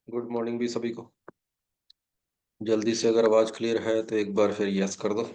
Good morning भी सभी को। जल्दी से अगर आवाज क्लियर है तो एक बार फिर यस कर दो।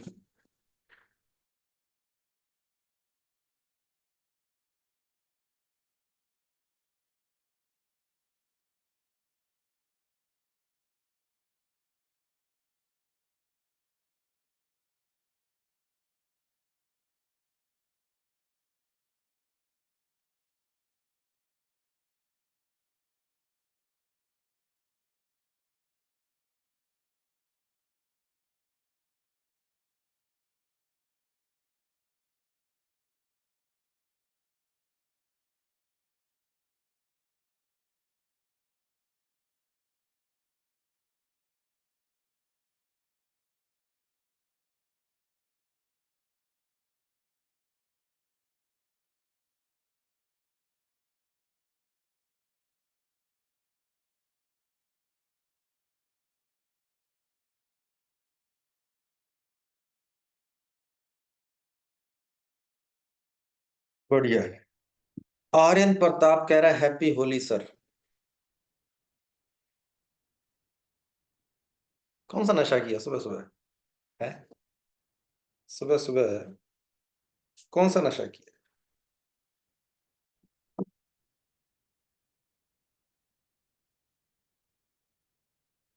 बढ़िया है। आर्यन प्रताप कह रहा है हैप्पी होली सर। कौन सा नशा किया सुबह सुबह? है सुबह सुबह? कौन सा नशा किया?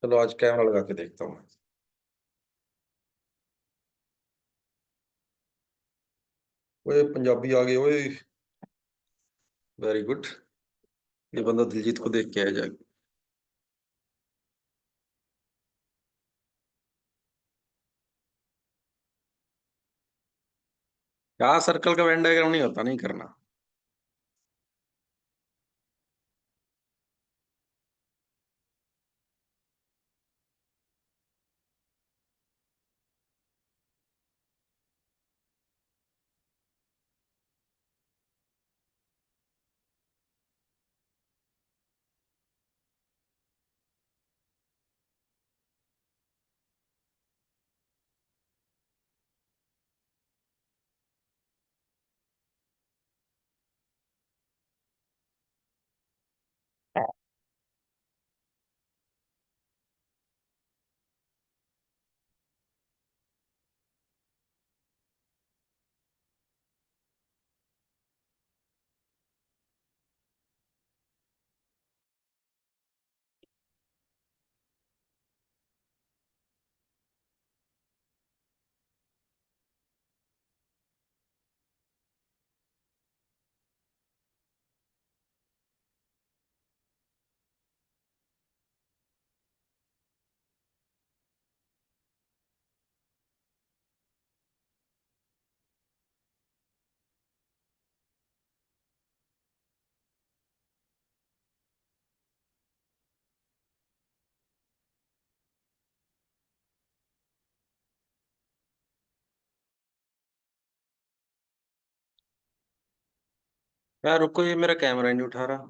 चलो आज कैमरा लगा के देखता हूँ। ओए पंजाबी आ गए ओए। Very good. ये बंदा दिलजीत को देख के आ जाएगा। क्या सर्कल का वेन डायग्राम नहीं होता, नहीं करना। यार रुको, ये मेरा कैमरा ही नहीं उठा रहा।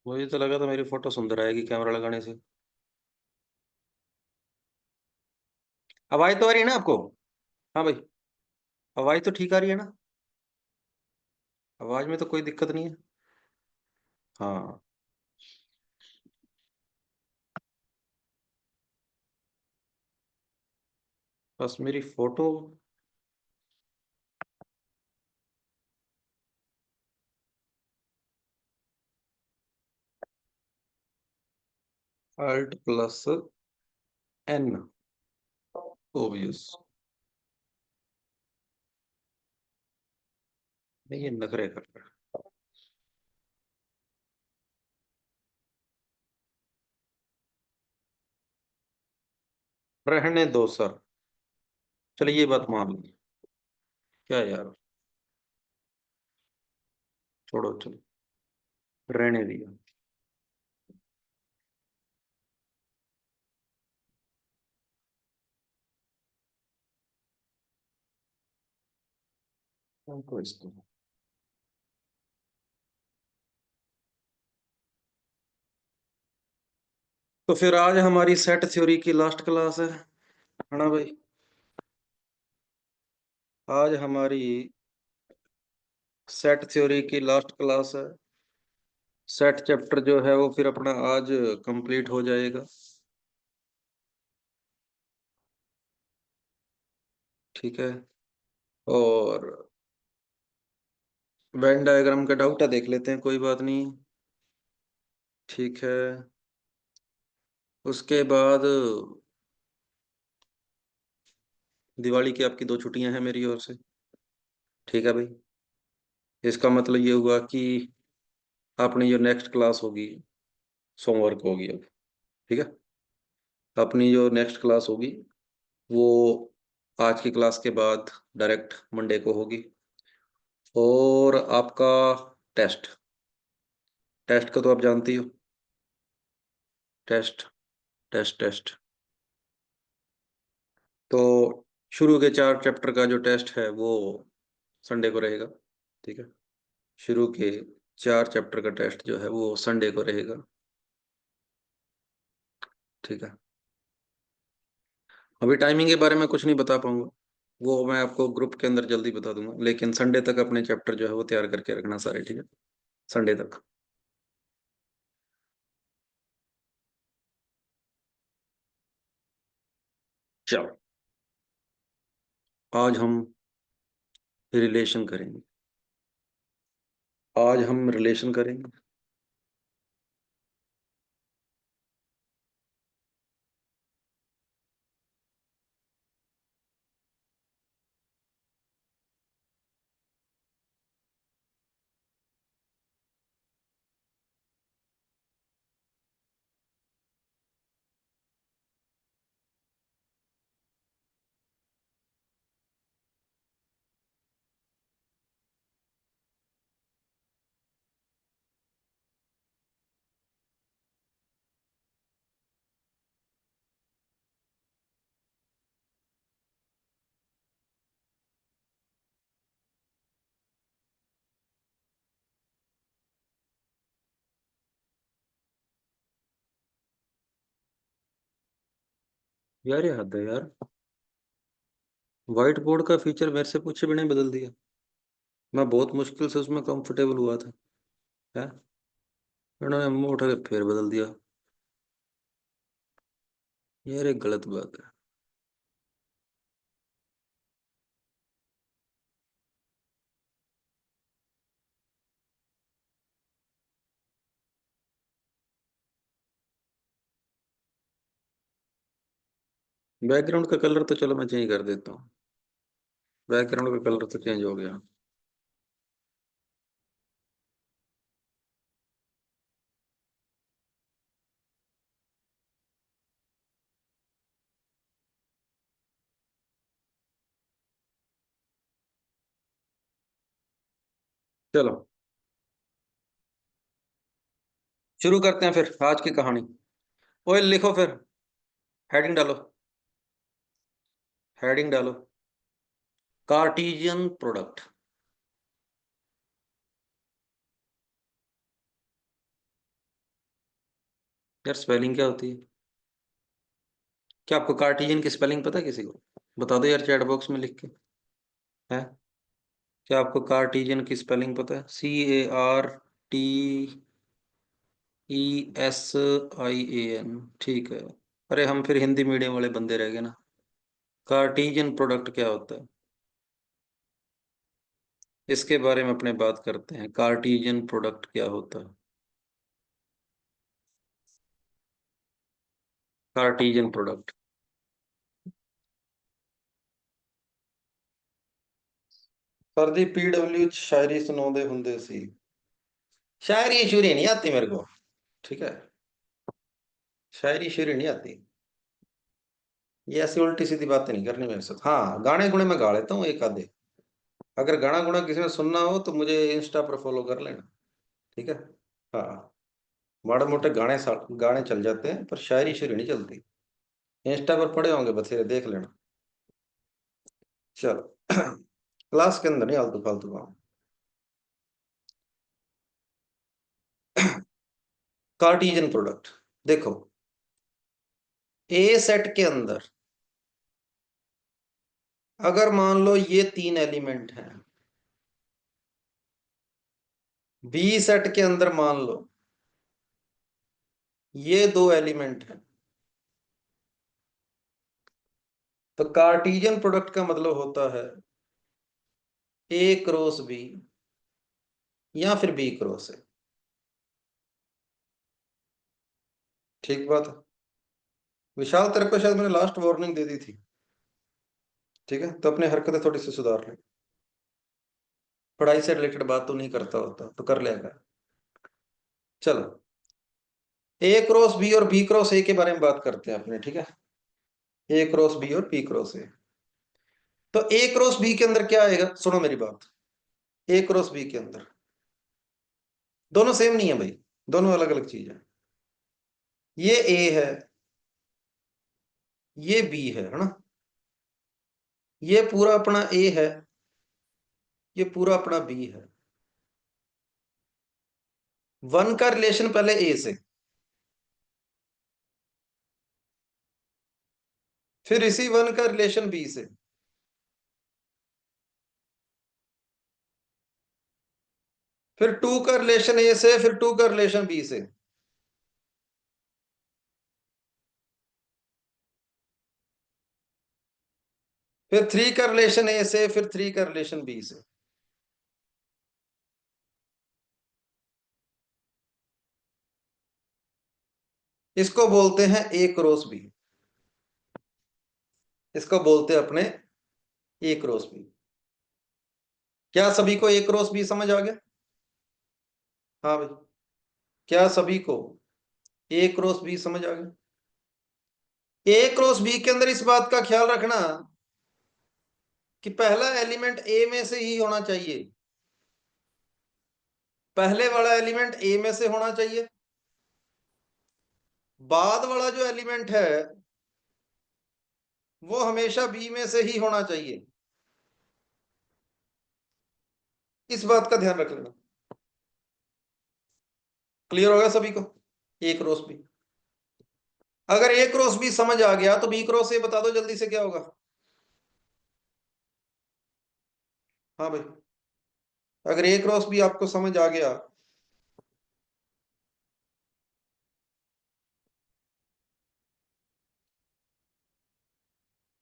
मुझे तो लगा था मेरी फोटो सुंदर आएगी कैमरा लगाने से। आवाज तो आ रही है ना आपको? हाँ भाई। आवाज तो ठीक आ रही है ना? आवाज में तो कोई दिक्कत नहीं है। हाँ। बस मेरी photo. Alt plus N. Obvious. नहीं, ये नखरे कर रहा है। रहने दो सर। चलिए ये बात मान ली। क्या यार। छोड़ो चलो। रहने दिया। तो इसको। तो फिर आज हमारी सेट थ्योरी की लास्ट क्लास है ना भाई? आज हमारी सेट थ्योरी की लास्ट क्लास है। सेट चैप्टर जो है वो फिर अपना आज कंप्लीट हो जाएगा। ठीक है। और वेन डायग्राम का डाउट है, देख लेते हैं, कोई बात नहीं। ठीक है। उसके बाद दिवाली की आपकी 2 छुट्टियां हैं मेरी ओर से। ठीक है भाई। इसका मतलब ये हुआ कि अपनी जो नेक्स्ट क्लास होगी सोमवार को होगी अब। ठीक है। अपनी जो नेक्स्ट क्लास होगी वो आज की क्लास के बाद डायरेक्ट मंडे को होगी। और आपका टेस्ट, टेस्ट का तो आप जानती हो। टेस्ट टेस्ट टेस्ट तो शुरू के 4 चैप्टर का जो टेस्ट है वो संडे को रहेगा। ठीक है। शुरू के 4 चैप्टर का टेस्ट जो है वो संडे को रहेगा। ठीक है। अभी टाइमिंग के बारे में कुछ नहीं बता पाऊंगा, वो मैं आपको ग्रुप के अंदर जल्दी बता दूंगा, लेकिन संडे तक अपने चैप्टर जो है वो तैयार करके रखना सारे। ठीक है। संडे तक। चलो, आज हम रिलेशन करेंगे। आज हम रिलेशन करेंगे। यार ये हद है यार, व्हाइट बोर्ड का फीचर मेरे से पूछे बिना ही बदल दिया। मैं बहुत मुश्किल से उसमें कंफर्टेबल हुआ था। है। इन्होंने मुंह उठा के फिर बदल दिया। यार एक गलत बात है। बैकग्राउंड का कलर तो चलो मैं चेंज कर देता हूँ। बैकग्राउंड का कलर तो चेंज हो गया। चलो शुरू करते हैं फिर आज की कहानी। ओए लिखो फिर, हेडिंग डालो। हेडिंग डालो, कार्टेशियन प्रोडक्ट। यार स्पेलिंग क्या होती है? क्या आपको कार्टेशियन की स्पेलिंग पता है किसी को? बता दो यार चैट बॉक्स में लिख के। है। क्या आपको कार्टेशियन की स्पेलिंग पता है? CARTESIAN। ठीक है। अरे हम फिर हिंदी मीडियम वाले बंदे रह गए ना। कार्टेशियन प्रोडक्ट क्या होता है, इसके बारे में अपने बात करते हैं। कार्टेशियन प्रोडक्ट क्या होता है? Cartesian product. सर जी PW शायरी सुनाते ਹੁੰਦੇ ਸੀ। शायरी शुरी नहीं आती मेरे को। ठीक है। शायरी शुरी नहीं आती। ये ऐसी उल्टी सीधी बातें नहीं करनी मेरे साथ। हाँ गाने गुने मैं गा लेता हूँ एक आधे। अगर गाना गुना किसी ने सुनना हो तो मुझे इंस्टा पर फॉलो कर लेना। ठीक है। हाँ। माड़े मोटे गाने चल जाते हैं पर शायरी शुरी नहीं चलती। इंस्टा पर पड़े होंगे बथेरे, देख लेना। चलो क्लास के अंदर नहीं आलतू फालतू काम। Cartesian product. देखो, ए सेट के अंदर अगर मान लो ये 3 एलिमेंट हैं, बी सेट के अंदर मान लो ये 2 एलिमेंट हैं, तो कार्टेशियन प्रोडक्ट का मतलब होता है ए क्रॉस बी या फिर बी क्रॉस ए। ठीक बात है विशाल, तेरे को शायद मैंने लास्ट वार्निंग दे दी थी। ठीक है, तो अपनी हरकतें थोड़ी सी सुधार ले। पढ़ाई से रिलेटेड बात तो नहीं करता होता तो कर लेगा। चलो, ए क्रॉस बी और बी क्रॉस ए के बारे में बात करते हैं अपने, ठीक है। ए क्रॉस बी और बी क्रॉस ए। तो ए क्रॉस बी के अंदर क्या आएगा, सुनो मेरी बात। ए क्रॉस बी के अंदर दोनों सेम नहीं है भाई, दोनों अलग अलग चीज है। ये ए है, ये बी है ना। ये पूरा अपना ए है, ये पूरा अपना बी है। वन का रिलेशन पहले ए से, फिर इसी वन का रिलेशन बी से, फिर टू का रिलेशन ए से, फिर टू का रिलेशन बी से। फिर थ्री का रिलेशन ए से, फिर थ्री का रिलेशन बी से। इसको बोलते हैं ए क्रॉस बी, इसको बोलते हैं अपने ए क्रॉस बी। क्या सभी को ए क्रॉस बी समझ आ गया? हाँ भाई, क्या सभी को ए क्रॉस बी समझ आ गया? ए क्रॉस बी के अंदर इस बात का ख्याल रखना कि पहला एलिमेंट ए में से ही होना चाहिए, पहले वाला एलिमेंट ए में से होना चाहिए, बाद वाला जो एलिमेंट है वो हमेशा बी में से ही होना चाहिए। इस बात का ध्यान रख लेना। क्लियर हो गया सभी को? ए क्रॉस बी, अगर ए क्रॉस बी समझ आ गया तो बी क्रॉस ए बता दो जल्दी से क्या होगा। हाँ भाई, अगर ए क्रॉस बी आपको समझ आ गया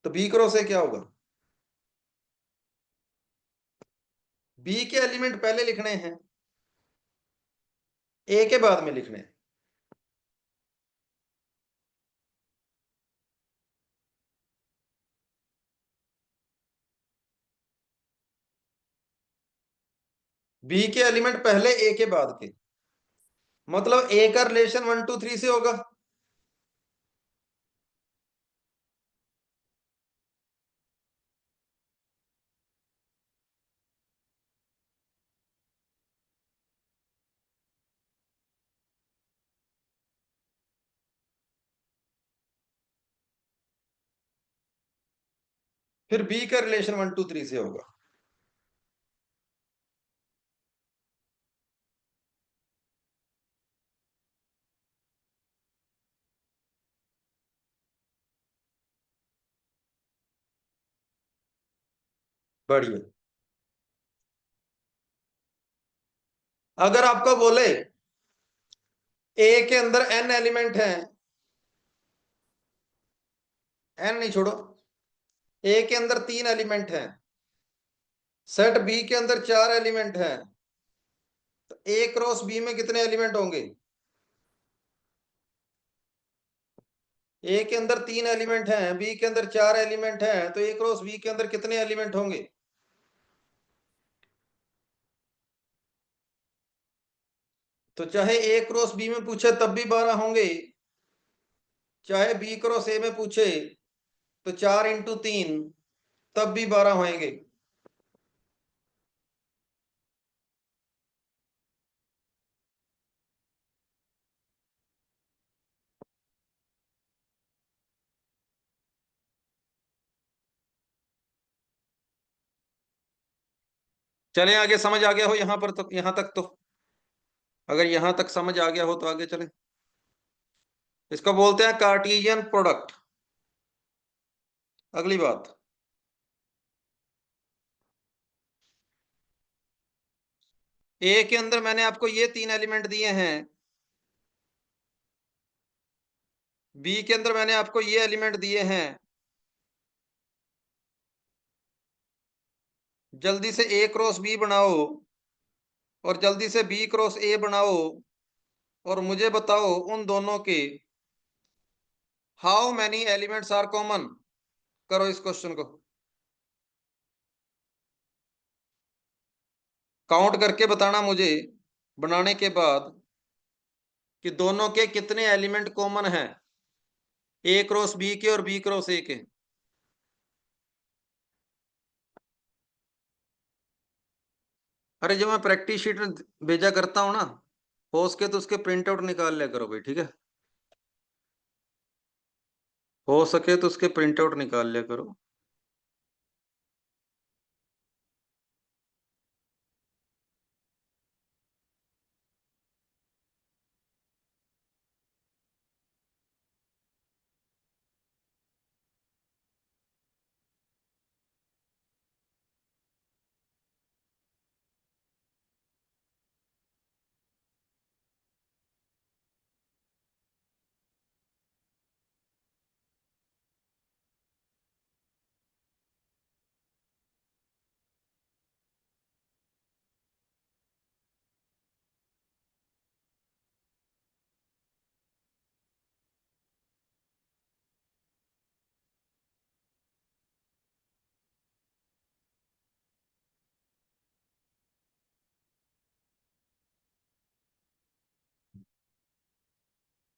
तो बी क्रॉस ए क्या होगा? बी के एलिमेंट पहले लिखने हैं, ए के बाद में लिखने हैं। बी के एलिमेंट पहले ए के बाद के, मतलब ए का रिलेशन 1 2 3 से होगा। फिर बी का रिलेशन 1 2 3 से होगा। बढ़िया। अगर आपको बोले ए के अंदर एन एलिमेंट है, एन नहीं छोड़ो, ए के अंदर 3 एलिमेंट हैं, सेट बी के अंदर 4 एलिमेंट हैं, तो ए क्रॉस बी में कितने एलिमेंट होंगे? ए के अंदर 3 एलिमेंट हैं, बी के अंदर 4 एलिमेंट हैं, तो ए क्रॉस बी के अंदर कितने एलिमेंट होंगे? तो चाहे ए क्रॉस बी में पूछे तब भी 12 होंगे, चाहे बी क्रॉस ए में पूछे तो 4 × 3 तब भी 12 होंगे। चले आगे, समझ आ गया हो यहां पर, तो यहां तक तो, अगर यहां तक समझ आ गया हो तो आगे चले। इसको बोलते हैं कार्टेशियन प्रोडक्ट। अगली बात, ए के अंदर मैंने आपको ये 3 एलिमेंट दिए हैं, बी के अंदर मैंने आपको ये एलिमेंट दिए हैं। जल्दी से ए क्रॉस बी बनाओ और जल्दी से बी क्रॉस ए बनाओ और मुझे बताओ उन दोनों के how many elements are common. करो इस क्वेश्चन को, काउंट करके बताना मुझे बनाने के बाद कि दोनों के कितने एलिमेंट कॉमन हैं, ए क्रॉस बी के और बी क्रॉस ए के। अरे जब मैं प्रैक्टिस शीट भेजा करता हूँ ना, हो सके तो उसके प्रिंट आउट निकाल लिया करो भाई, ठीक है। हो सके तो उसके प्रिंट आउट निकाल लिया करो।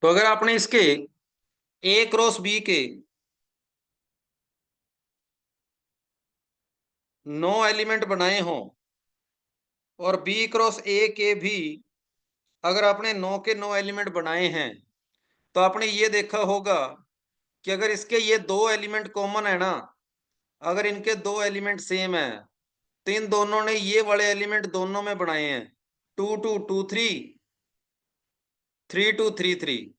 तो अगर आपने इसके ए क्रॉस बी के 9 एलिमेंट बनाए हों और बी क्रॉस ए के भी अगर आपने 9 के 9 एलिमेंट बनाए हैं, तो आपने ये देखा होगा कि अगर इसके ये 2 एलिमेंट कॉमन है ना, अगर इनके 2 एलिमेंट सेम है, तो इन दोनों ने ये वाले एलिमेंट दोनों में बनाए हैं, 2 2 2 3, 3 2 3 3।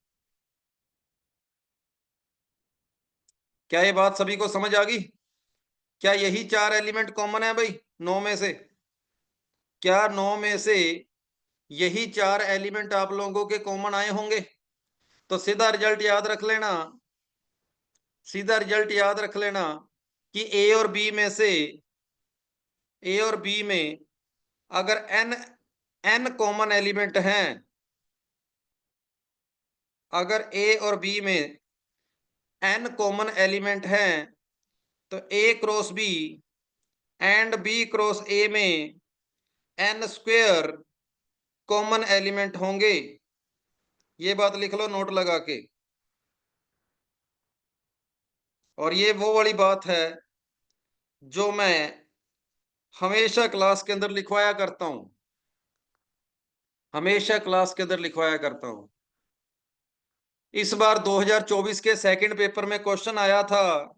क्या ये बात सभी को समझ आ गई? क्या यही 4 एलिमेंट कॉमन है भाई 9 में से? क्या 9 में से यही 4 एलिमेंट आप लोगों के कॉमन आए होंगे? तो सीधा रिजल्ट याद रख लेना, सीधा रिजल्ट याद रख लेना कि ए और बी में अगर एन एन कॉमन एलिमेंट हैं, अगर ए और बी में एन कॉमन एलिमेंट हैं, तो a cross b and b cross a में एन स्क्वेयर कॉमन एलिमेंट होंगे। ये बात लिख लो नोट लगा के। और ये वो वाली बात है जो मैं हमेशा क्लास के अंदर लिखवाया करता हूं, हमेशा क्लास के अंदर लिखवाया करता हूं। इस बार 2024 के सेकंड पेपर में क्वेश्चन आया था,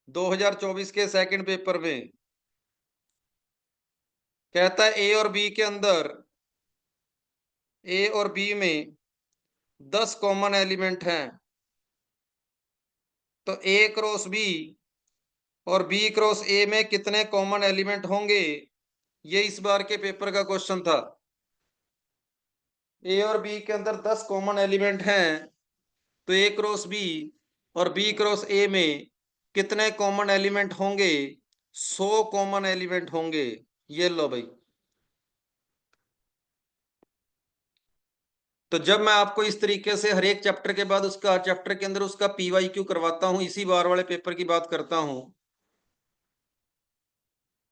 2024 के सेकंड पेपर में कहता है ए और बी में 10 कॉमन एलिमेंट हैं, तो ए क्रॉस बी और बी क्रॉस ए में कितने कॉमन एलिमेंट होंगे? ये इस बार के पेपर का क्वेश्चन था। ए और बी के अंदर 10 कॉमन एलिमेंट हैं, तो ए क्रॉस बी और बी क्रॉस ए में कितने कॉमन एलिमेंट होंगे? 100 कॉमन एलिमेंट होंगे। ये लो भाई। तो जब मैं आपको इस तरीके से हर एक चैप्टर के बाद उसका चैप्टर के अंदर उसका पीवाईक्यू करवाता हूं, इसी बार वाले पेपर की बात करता हूं,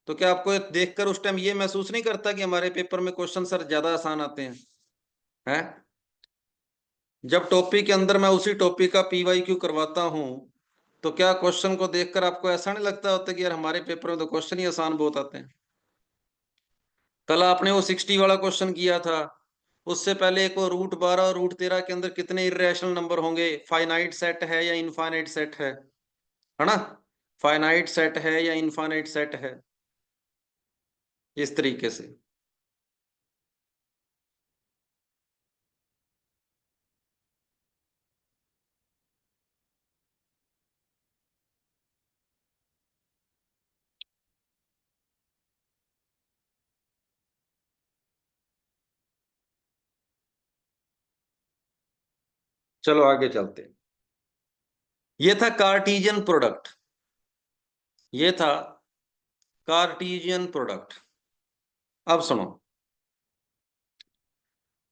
तो क्या आपको देखकर उस टाइम ये महसूस नहीं करता कि हमारे पेपर में क्वेश्चन सर ज्यादा आसान आते हैं? हैं? जब टॉपिक के अंदर मैं उसी टॉपिक का पीवाईक्यू करवाता हूं, तो क्या क्वेश्चन को देखकर आपको ऐसा नहीं लगता होता कि यार हमारे पेपर में तो क्वेश्चन ही आसान बहुत आते हैं? कल आपने वो 60 वाला क्वेश्चन किया था, उससे पहले एक वो √12 और √13 के अंदर कितने इरेशनल नंबर होंगे, फाइनाइट सेट है या इनफाइनाइट सेट है ना? फाइनाइट सेट है या इनफाइनाइट सेट है, इस तरीके से। चलो आगे चलते हैं। ये था कार्टीजियन प्रोडक्ट, ये था कार्टीजियन प्रोडक्ट। अब सुनो,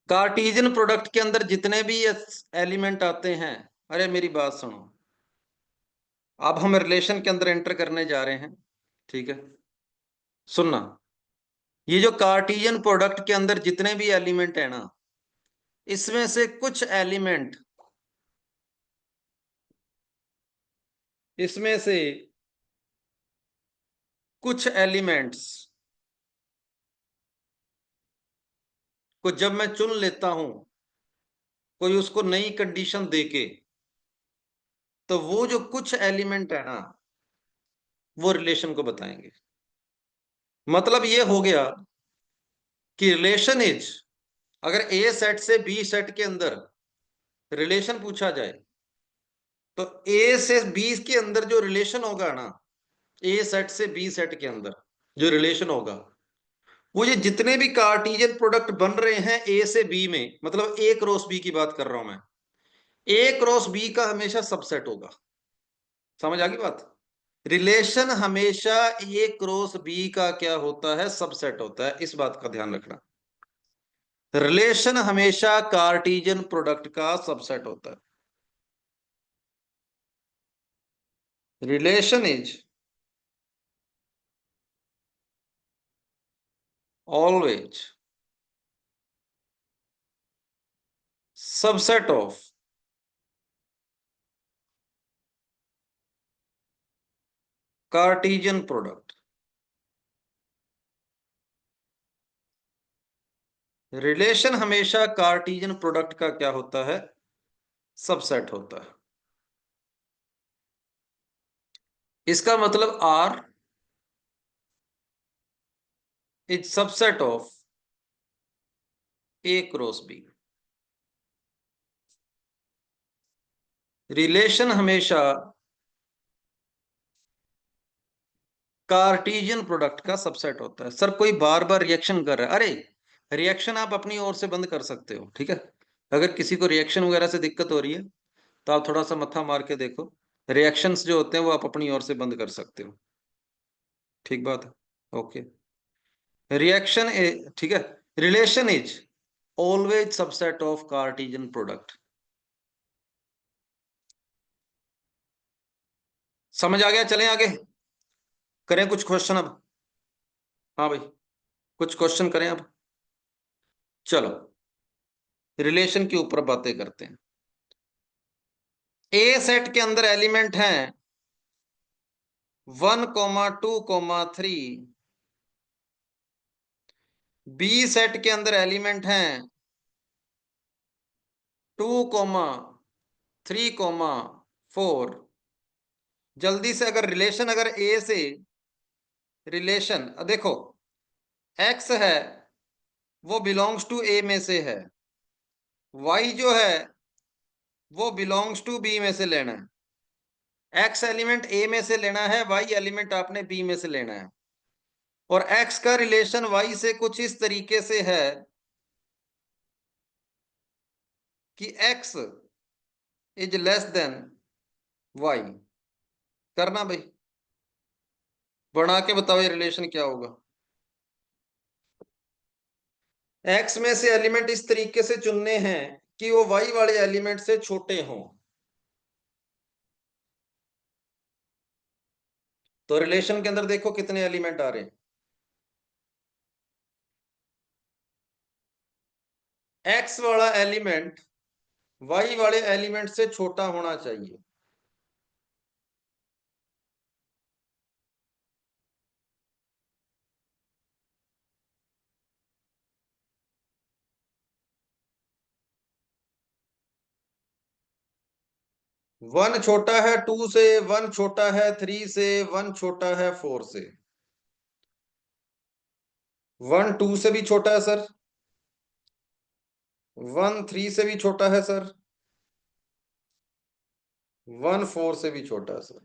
कार्टीजियन प्रोडक्ट के अंदर जितने भी एलिमेंट आते हैं, अरे मेरी बात सुनो, अब हम रिलेशन के अंदर एंटर करने जा रहे हैं, ठीक है? सुनना, ये जो कार्टीजियन प्रोडक्ट के अंदर जितने भी एलिमेंट है ना, इसमें से कुछ एलिमेंट, इसमें से कुछ एलिमेंट्स को जब मैं चुन लेता हूं, कोई उसको नई कंडीशन देके, तो वो जो कुछ एलिमेंट है ना, वो रिलेशन को बताएंगे। मतलब ये हो गया कि रिलेशन इज, अगर ए सेट से बी सेट के अंदर रिलेशन पूछा जाए, तो ए से बी के अंदर जो रिलेशन होगा ना, ए सेट से बी सेट के अंदर जो रिलेशन होगा, वो ये जितने भी कार्टीजियन प्रोडक्ट बन रहे हैं ए से बी में, मतलब ए क्रॉस बी की बात कर रहा हूं मैं, ए क्रॉस बी का हमेशा सबसेट होगा। समझ आ गई बात? रिलेशन हमेशा ए क्रॉस बी का क्या होता है? सबसेट होता है, इस बात का ध्यान रखना। रिलेशन हमेशा कार्टीजियन प्रोडक्ट का सबसेट होता है। Relation is always subset of Cartesian product. Relation हमेशा कार्टीजियन प्रोडक्ट का क्या होता है? सबसेट होता है। इसका मतलब R is subset of A cross B. Relation हमेशा कार्टीजियन प्रोडक्ट का सबसेट होता है। सर कोई बार बार रिएक्शन कर रहा है, अरे रिएक्शन आप अपनी ओर से बंद कर सकते हो, ठीक है? अगर किसी को रिएक्शन वगैरह से दिक्कत हो रही है, तो आप थोड़ा सा मत्था मार के देखो, रिएक्शंस जो होते हैं वो आप अपनी ओर से बंद कर सकते हो। ठीक बात है, ओके। रिएक्शन, ठीक है। Relation is always subset of Cartesian product. समझ आ गया? चलें आगे, करें कुछ क्वेश्चन अब। हाँ भाई, कुछ क्वेश्चन करें अब। चलो, रिलेशन के ऊपर बातें करते हैं। ए सेट के अंदर एलिमेंट हैं 1,2,3। बी सेट के अंदर एलिमेंट हैं 2,3,4। जल्दी से, अगर रिलेशन, अगर ए से रिलेशन देखो, एक्स है वो बिलोंग्स टू ए में से है, वाई जो है वो बिलोंग्स टू बी में से लेना है। एक्स एलिमेंट ए में से लेना है, वाई एलिमेंट आपने बी में से लेना है। और एक्स का रिलेशन वाई से कुछ इस तरीके से है कि X is less than Y. करना भाई, बना के बताओ ये रिलेशन क्या होगा। एक्स में से एलिमेंट इस तरीके से चुनने हैं कि वो वाई वाले एलिमेंट से छोटे हों, तो रिलेशन के अंदर देखो कितने एलिमेंट आ रहे हैं। एक्स वाला एलिमेंट वाई वाले एलिमेंट से छोटा होना चाहिए। वन छोटा है टू से, वन छोटा है थ्री से, वन छोटा है फोर से। वन टू से भी छोटा है सर, वन थ्री से भी छोटा है सर, वन फोर से भी छोटा है सर।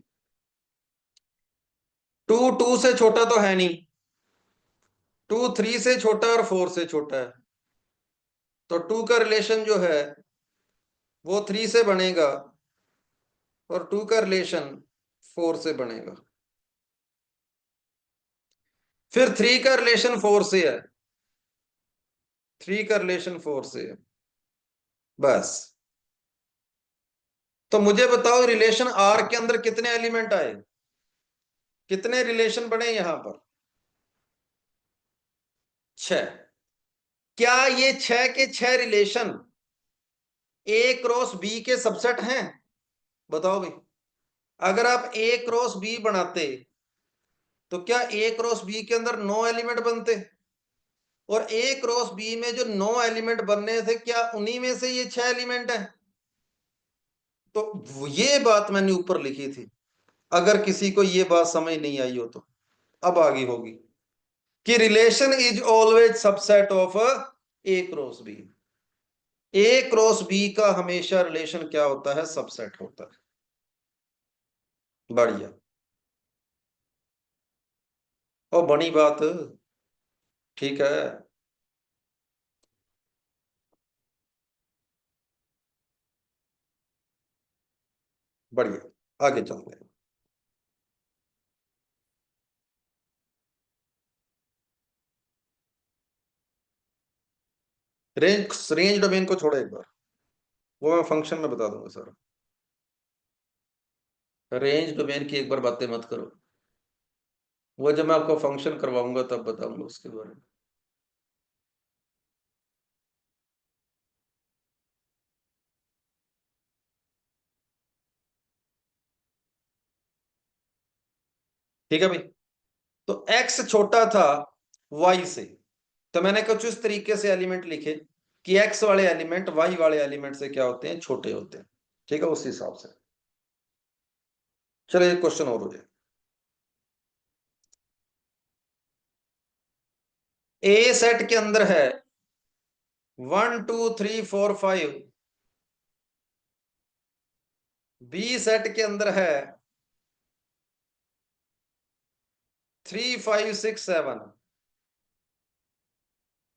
टू टू से छोटा तो है नहीं, टू थ्री से छोटा और फोर से छोटा है, तो टू का रिलेशन जो है वो 3 से बनेगा और 2 का रिलेशन 4 से बनेगा। फिर 3 का रिलेशन 4 से है, 3 का रिलेशन 4 से है। बस। तो मुझे बताओ रिलेशन आर के अंदर कितने एलिमेंट आए, कितने रिलेशन बने यहां पर? 6। क्या ये 6 के 6 रिलेशन ए क्रॉस बी के सबसेट हैं? बताओ भाई। अगर आप ए क्रॉस बी बनाते तो क्या ए क्रॉस बी के अंदर 9 एलिमेंट बनते? और ए क्रॉस बी में जो 9 एलिमेंट बनने थे, क्या उन्हीं में से ये 6 एलिमेंट हैं? तो ये बात मैंने ऊपर लिखी थी। अगर किसी को ये बात समझ नहीं आई हो तो अब आगे होगी कि relation is always subset of A cross B. A cross B का हमेशा रिलेशन क्या होता है? सबसेट होता है। बढ़िया। और बड़ी बात। ठीक है। बढ़िया, आगे चलते हैं। रेंज रेंज डोमेन को छोड़ो एक बार, वो मैं फंक्शन में बता दूंगा सर। रेंज डोमेन की एक बार बातें मत करो, वो जब मैं आपको फंक्शन करवाऊंगा तब बताऊंगा उसके बारे में। ठीक है भाई। तो x छोटा था y से, तो मैंने कुछ इस तरीके से एलिमेंट लिखे कि x वाले एलिमेंट y वाले एलिमेंट से क्या होते हैं? छोटे होते हैं। ठीक है, उस हिसाब से। चलो एक क्वेश्चन और हो जाए। ए सेट के अंदर है 1 2 3 4 5। बी सेट के अंदर है 3 5 6 7।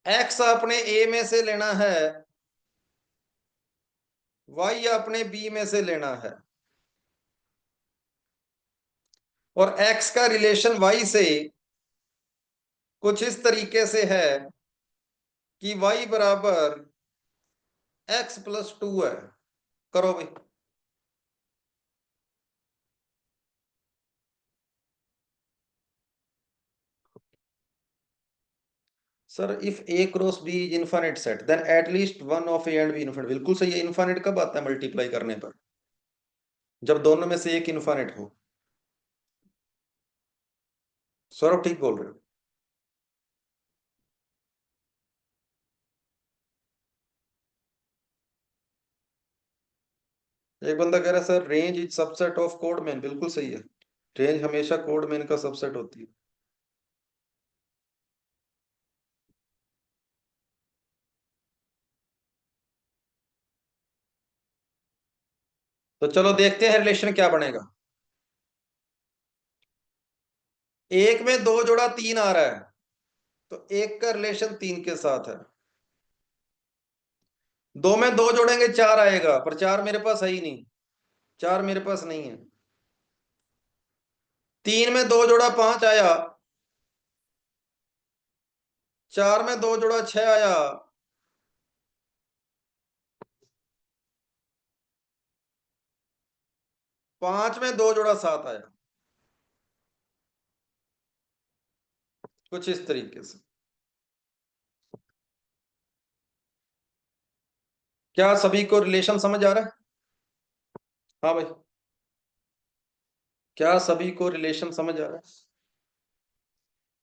एक्स अपने ए में से लेना है, वाई अपने बी में से लेना है। और एक्स का रिलेशन वाई से कुछ इस तरीके से है कि वाई बराबर x+2 है। करो भाई। Sir if A cross B is infinite set then at least one of A and B infinite. बिल्कुल सही है। इनफाइनाइट कब आता है मल्टीप्लाई करने पर? जब दोनों में से एक इनफाइनाइट हो। सौरभ ठीक बोल रहे हो। एक बंदा कह रहा है sir range is subset of code man. बिल्कुल सही है, रेंज हमेशा कोड मैन का सबसेट होती है। तो चलो देखते हैं रिलेशन क्या बनेगा। एक में दो जोड़ा 3 आ रहा है, तो एक का रिलेशन 3 के साथ है। दो में दो जोड़ेंगे 4 आएगा, पर 4 मेरे पास है ही नहीं, 4 मेरे पास नहीं है। 3 में दो जोड़ा 5 आया, 4 में दो जोड़ा 6 आया, 5 में दो जोड़ा 7 आया। कुछ इस तरीके से। क्या सभी को रिलेशन समझ आ रहा है? हाँ भाई, क्या सभी को रिलेशन समझ आ रहा है?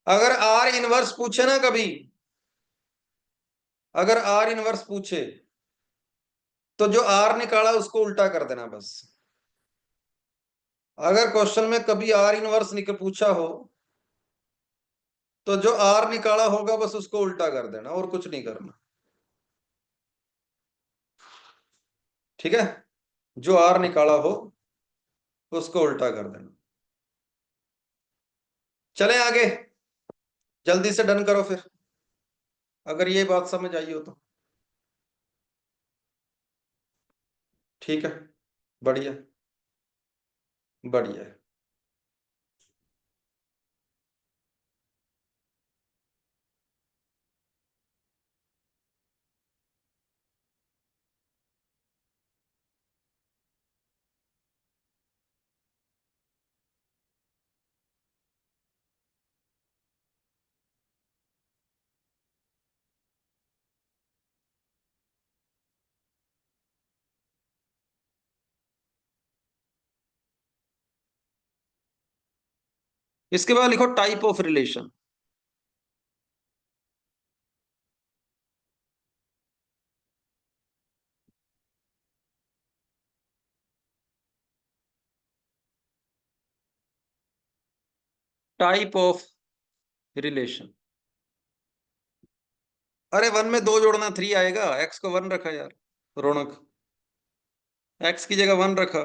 अगर आर इनवर्स पूछे ना कभी, अगर आर इनवर्स पूछे तो जो आर निकाला उसको उल्टा कर देना बस। अगर क्वेश्चन में कभी आर इनवर्स निकल पूछा हो तो जो आर निकाला होगा बस उसको उल्टा कर देना, और कुछ नहीं करना। ठीक है, जो आर निकाला हो उसको उल्टा कर देना। चले आगे, जल्दी से डन करो फिर, अगर ये बात समझ आई हो तो। ठीक है। बढ़िया। बढ़िया। इसके बाद लिखो type of relation. Type of relation. अरे वन में दो जोड़ना थ्री आएगा, एक्स को वन रखा यार। रौनक, एक्स की जगह वन रखा,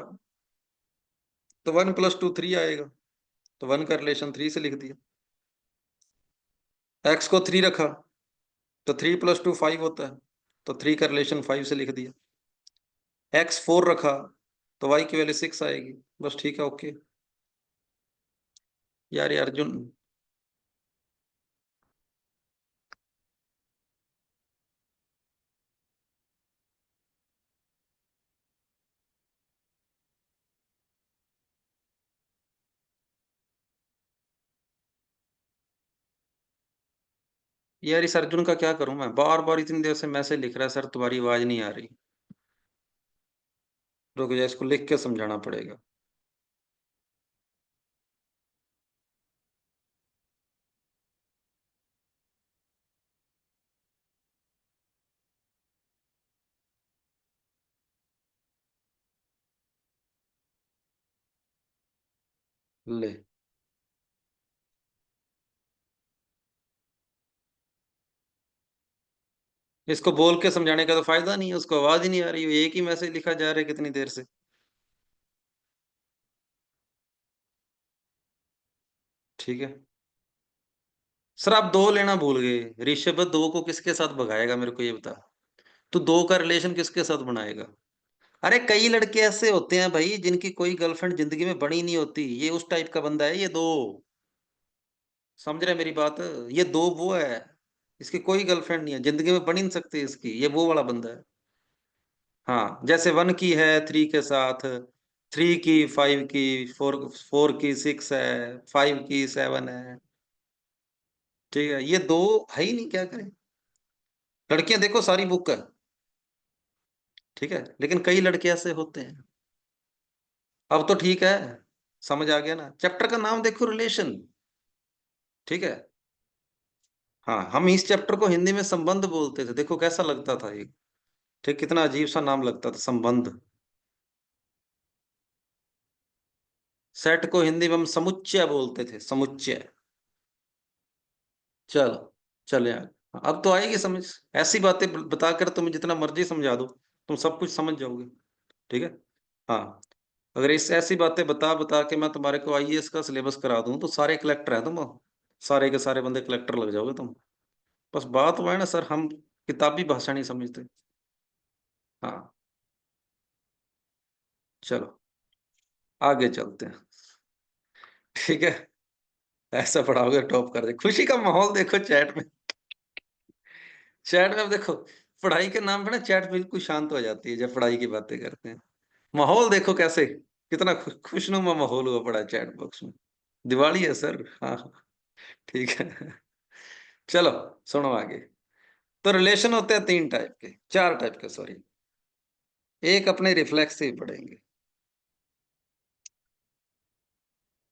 तो वन प्लस टू थ्री आएगा, तो वन का रिलेशन थ्री से लिख दिया। एक्स को थ्री रखा, तो थ्री प्लस टू फाइव होता है, तो थ्री का रिलेशन फाइव से लिख दिया। एक्स फोर रखा, तो वाई की वैल्यू सिक्स आएगी। बस ठीक है, ओके। यार ये अर्जुन, यार इस अर्जुन का क्या करूं मैं, बार बार इतनी देर से मैसेज लिख रहा है, सर तुम्हारी आवाज नहीं आ रही। रुक जा, इसको लिख के समझाना पड़ेगा। ले, इसको बोल के समझाने का तो फायदा नहीं है, उसको आवाज ही नहीं आ रही, एक ही मैसेज लिखा जा रहा है कितनी देर से। ठीक है। सर आप दो लेना भूल गए, ऋषभ दो को किसके साथ भगाएगा मेरे को ये बता। तू दो का रिलेशन किसके साथ बनाएगा। अरे कई लड़के ऐसे होते हैं भाई जिनकी कोई गर्लफ्रेंड जिंदगी में बनी नहीं होती, ये उस टाइप का बंदा है ये दो। समझ रहे हैं मेरी बात। ये दो वो है, इसकी कोई गर्लफ्रेंड नहीं है, जिंदगी में बन ही नहीं सकती इसकी, ये वो वाला बंदा है। हाँ, जैसे वन की है थ्री के साथ, थ्री की फाइव की, फोर फोर की सिक्स है, फाइव की सेवन है। ठीक है, ये दो है ही नहीं, क्या करें। लड़कियां देखो सारी बुक है, ठीक है, लेकिन कई लड़के ऐसे होते हैं। अब तो ठीक है, समझ आ गया ना। चैप्टर का नाम देखो, रिलेशन। ठीक है। हाँ, हम इस चैप्टर को हिंदी में संबंध बोलते थे, देखो कैसा लगता था ये। ठीक, कितना अजीब सा नाम लगता था, संबंध। सेट को हिंदी में हम समुच्चय बोलते थे, समुच्चय। चलो, चले यार। अब तो आएगी समझ। ऐसी बातें बताकर तुम्हें जितना मर्जी समझा दो, तुम सब कुछ समझ जाओगे। ठीक है। हाँ, अगर इस ऐसी बातें बता बता के मैं तुम्हारे को आईएएस का सिलेबस करा दूं तो सारे कलेक्टर हैं तुम, सारे के सारे बंदे कलेक्टर लग जाओगे तुम। बस बात वो है ना सर, हम किताबी भाषा नहीं समझते। हाँ, चलो आगे चलते हैं। ठीक है। ऐसा पढ़ाओगे टॉप कर दे, खुशी का माहौल देखो चैट में। चैट में अब देखो, पढ़ाई के नाम पे ना चैट बिल्कुल शांत हो जाती है जब पढ़ाई की बातें करते हैं। माहौल देखो कैसे, कितना खुशनुमा माहौल हुआ पड़ा है चैट बॉक्स में। दिवाली है सर, हाँ हाँ, ठीक है। चलो, सुनो आगे। तो रिलेशन होते हैं तीन टाइप के, चार टाइप के सॉरी। एक अपने रिफ्लेक्सिव पढ़ेंगे।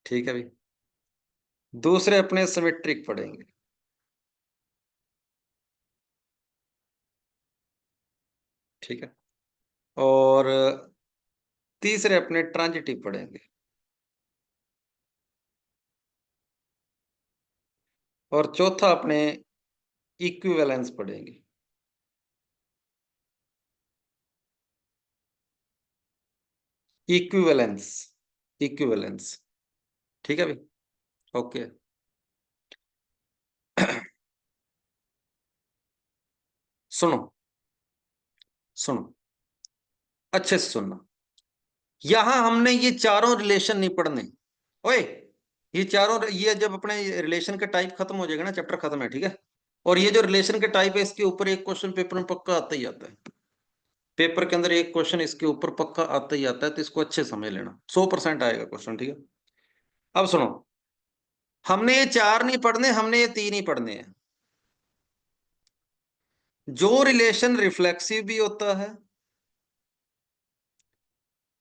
ठीक है भाई। दूसरे अपने सिमेट्रिक पढ़ेंगे। ठीक है। और तीसरे अपने ट्रांजिटिव पढ़ेंगे। और चौथा अपने इक्विवेलेंस पढ़ेंगे। Equivalence, equivalence. ठीक है भाई, ओके। सुनो, सुनो। अच्छे से सुनना। यहां हमने ये चारों रिलेशन नहीं पढ़ने। ओए, ये चारों, ये जब अपने रिलेशन का टाइप खत्म हो जाएगा ना, चैप्टर खत्म है, ठीक है। और ये जो रिलेशन के टाइप है, इसके ऊपर एक क्वेश्चन पेपर में पक्का आता ही आता है। पेपर के अंदर एक क्वेश्चन इसके ऊपर पक्का आता ही आता है, तो इसको अच्छे समझ लेना, 100% आएगा क्वेश्चन, ठीक है। अब सुनो, हमने ये चार नहीं पढ़ने, हमने ये तीन ही पढ़ने हैं। जो रिलेशन रिफ्लेक्सिव भी होता है,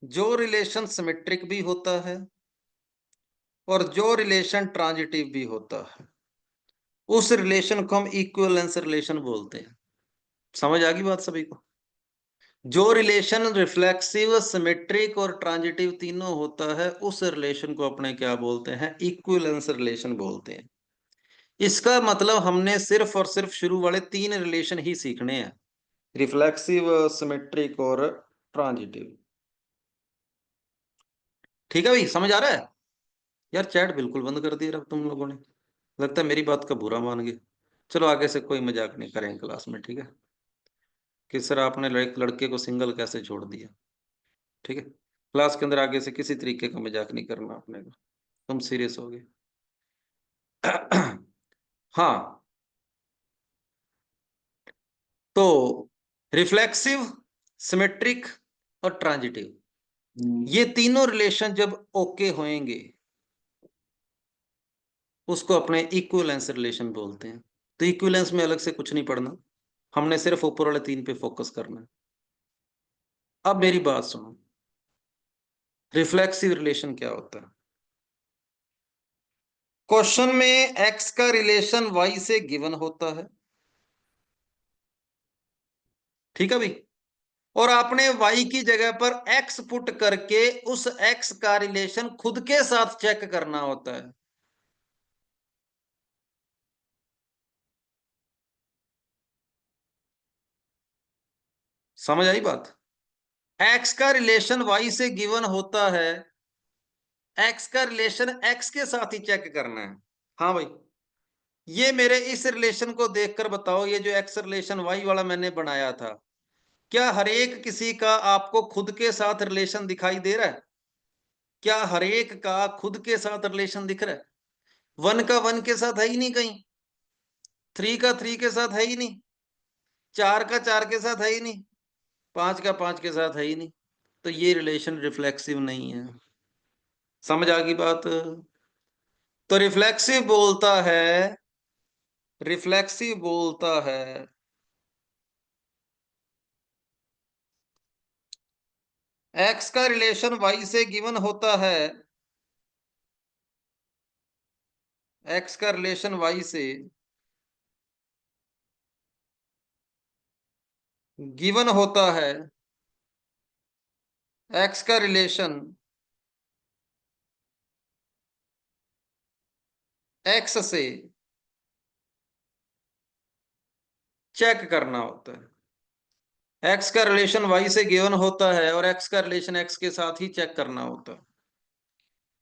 जो रिलेशन सिमेट्रिक भी होता है, और जो रिलेशन ट्रांजिटिव भी होता है, उस रिलेशन को हम इक्विवेलेंस रिलेशन बोलते हैं। समझ आ गई बात सभी को? जो रिलेशन रिफ्लेक्सिव, सिमेट्रिक और ट्रांजिटिव तीनों होता है, उस रिलेशन को अपने क्या बोलते हैं? इक्विवेलेंस रिलेशन बोलते हैं। इसका मतलब हमने सिर्फ और सिर्फ शुरू वाले तीन रिलेशन ही सीखने हैं, रिफ्लेक्सिव, सिमेट्रिक और ट्रांजिटिव। ठीक है भाई, समझ आ रहा है? यार चैट बिल्कुल बंद कर दिया तुम लोगों ने, लगता है मेरी बात का बुरा मान गए। चलो आगे से कोई मजाक नहीं करेंगे क्लास में, ठीक है? कि सर आपने लड़के को सिंगल कैसे छोड़ दिया, ठीक है? क्लास के अंदर आगे से किसी तरीके का मजाक नहीं करना अपने को, तुम सीरियस हो गए। हाँ, तो रिफ्लेक्सिव, सिमेट्रिक और ट्रांजिटिव, ये तीनों रिलेशन जब ओके होंगे, उसको अपने इक्विवेलेंस रिलेशन बोलते हैं। तो इक्विवेलेंस में अलग से कुछ नहीं पढ़ना, हमने सिर्फ ऊपर वाले तीन पे फोकस करना है। अब मेरी बात सुनो, रिफ्लेक्सिव रिलेशन क्या होता है? क्वेश्चन में एक्स का रिलेशन वाई से गिवन होता है, ठीक है भाई, और आपने वाई की जगह पर एक्स पुट करके उस एक्स का रिलेशन खुद के साथ चेक करना होता है। समझ आई बात? एक्स का रिलेशन वाई से गिवन होता है, एक्स का रिलेशन एक्स के साथ ही चेक करना है। हाँ भाई, ये मेरे इस रिलेशन को देखकर बताओ, ये जो एक्स रिलेशन वाई वाला मैंने बनाया था, क्या हर एक किसी का आपको खुद के साथ रिलेशन दिखाई दे रहा है? क्या हर एक का खुद के साथ रिलेशन दिख रहा है? वन का वन के साथ है ही नहीं कहीं, थ्री का थ्री के साथ है ही नहीं, चार का चार के साथ है ही नहीं, पांच का पांच के साथ है ही नहीं। तो ये रिलेशन रिफ्लेक्सिव नहीं है। समझ आ गई बात? तो रिफ्लेक्सिव बोलता है एक्स का रिलेशन वाई से गिवन होता है, एक्स का रिलेशन वाई से गिवन होता है, एक्स का रिलेशन एक्स से चेक करना होता है। एक्स का रिलेशन वाई से गिवन होता है और एक्स का रिलेशन एक्स के साथ ही चेक करना होता है।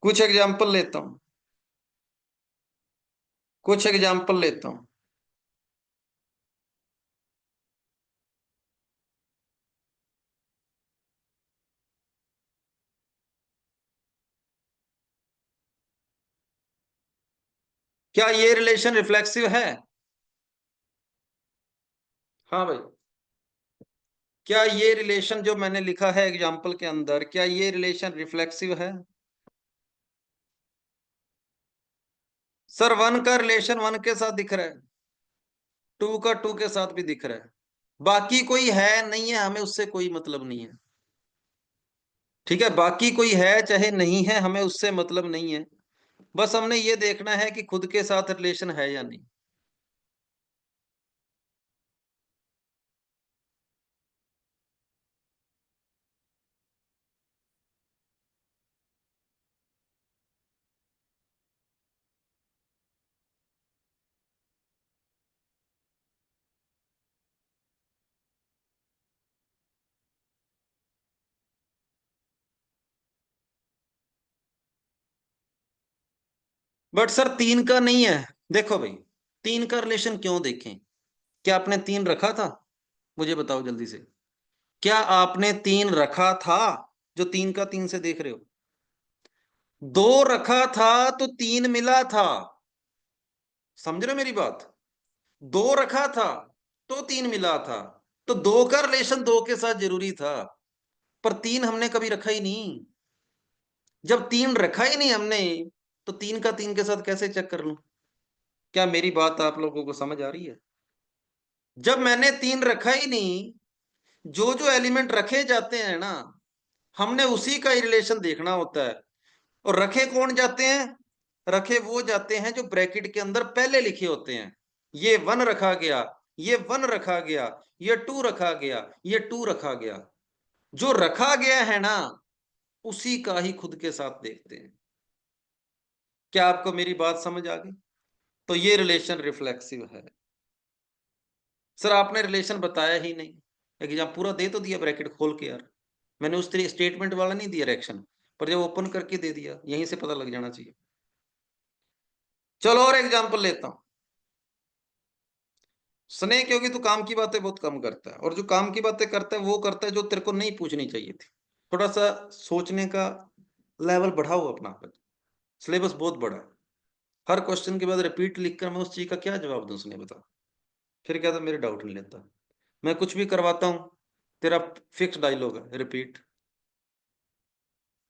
कुछ एग्जाम्पल लेता हूं, कुछ एग्जाम्पल लेता हूं। क्या ये रिलेशन रिफ्लेक्सिव है? हाँ भाई, क्या ये रिलेशन जो मैंने लिखा है एग्जाम्पल के अंदर, क्या ये रिलेशन रिफ्लेक्सिव है? सर वन का रिलेशन वन के साथ दिख रहा है, टू का टू के साथ भी दिख रहा है, बाकी कोई है नहीं है, हमें उससे कोई मतलब नहीं है। ठीक है, बाकी कोई है चाहे नहीं है, हमें उससे मतलब नहीं है। बस हमने ये देखना है कि खुद के साथ रिलेशन है या नहीं। बट सर तीन का नहीं है। देखो भाई, तीन का रिलेशन क्यों देखें? क्या आपने तीन रखा था? मुझे बताओ जल्दी से। क्या आपने 3 रखा था? जो 3 का 3 से देख रहे हो। 2 रखा था तो 3 मिला था। समझ रहे हो मेरी बात? 2 रखा था तो 3 मिला था। तो 2 का रिलेशन 2 के साथ जरूरी था, पर 3 हमने कभी रखा ही नहीं। जब 3 रखा ही नहीं हमने, तो 3 का 3 के साथ कैसे चेक कर लूं? क्या मेरी बात आप लोगों को समझ आ रही है? जब मैंने 3 रखा ही नहीं, जो जो एलिमेंट रखे जाते हैं ना, हमने उसी का ही रिलेशन देखना होता है। और रखे कौन जाते हैं? रखे वो जाते हैं जो ब्रैकेट के अंदर पहले लिखे होते हैं। ये 1 रखा गया, ये 1 रखा गया, ये 2 रखा गया, ये 2 रखा गया। जो रखा गया है ना, उसी का ही खुद के साथ देखते हैं। क्या आपको मेरी बात समझ आ गई? तो ये रिलेशन रिफ्लेक्सिव है। सर आपने रिलेशन बताया ही नहीं। एग्जाम पूरा दे तो दिया ब्रैकेट खोल के यार। मैंने उस तरह स्टेटमेंट वाला नहीं दिया रिएक्शन, पर जब ओपन करके दे दिया, यहीं से पता लग जाना चाहिए। चलो और एग्जाम्पल लेता हूं। स्नेह, क्योंकि तू काम की बातें बहुत कम करता है, और जो काम की बातें करता है वो करता है जो तेरे को नहीं पूछनी चाहिए थी। थोड़ा सा सोचने का लेवल बढ़ाओ अपना। सिलेबस बहुत बड़ा है। हर क्वेश्चन के बाद रिपीट लिखकर मैं उस चीज का क्या जवाब दूं? उसने बता, फिर क्या था? मेरे डाउट नहीं लेता। मैं कुछ भी करवाता हूं, तेरा फिक्स डायलॉग है, रिपीट।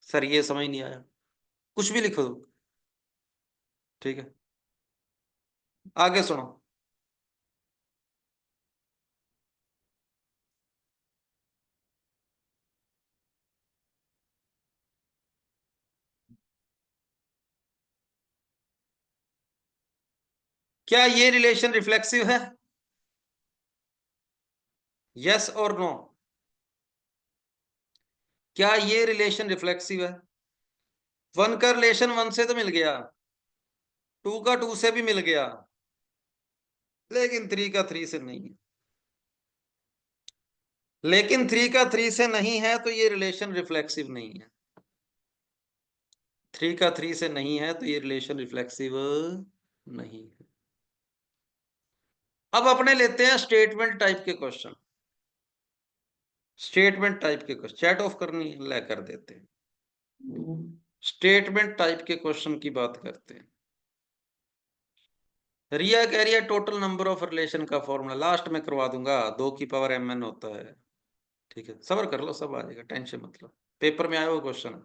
सर ये समझ नहीं आया, कुछ भी लिखो दो, ठीक है। आगे सुनो। क्या ये रिलेशन रिफ्लेक्सिव है? यस और नो? क्या ये रिलेशन रिफ्लेक्सिव है? 1 का रिलेशन 1 से तो मिल गया, 2 का 2 से भी मिल गया, लेकिन 3 का 3 से नहीं है। लेकिन 3 का 3 से नहीं है तो ये रिलेशन रिफ्लेक्सिव नहीं है। 3 का 3 से नहीं है तो ये रिलेशन रिफ्लेक्सिव नहीं है। अब अपने लेते हैं स्टेटमेंट टाइप के क्वेश्चन। स्टेटमेंट टाइप के क्वेश्चन चैट ऑफ करनी है, ले कर देते हैं। स्टेटमेंट टाइप के क्वेश्चन की बात करते हैं। रिया कह रही है टोटल नंबर ऑफ रिलेशन का फॉर्मूला लास्ट में करवा दूंगा, 2 की पावर mn होता है। ठीक है, सब्र कर लो, सब आ जाएगा, टेंशन मत लो। पेपर में आया वो क्वेश्चन।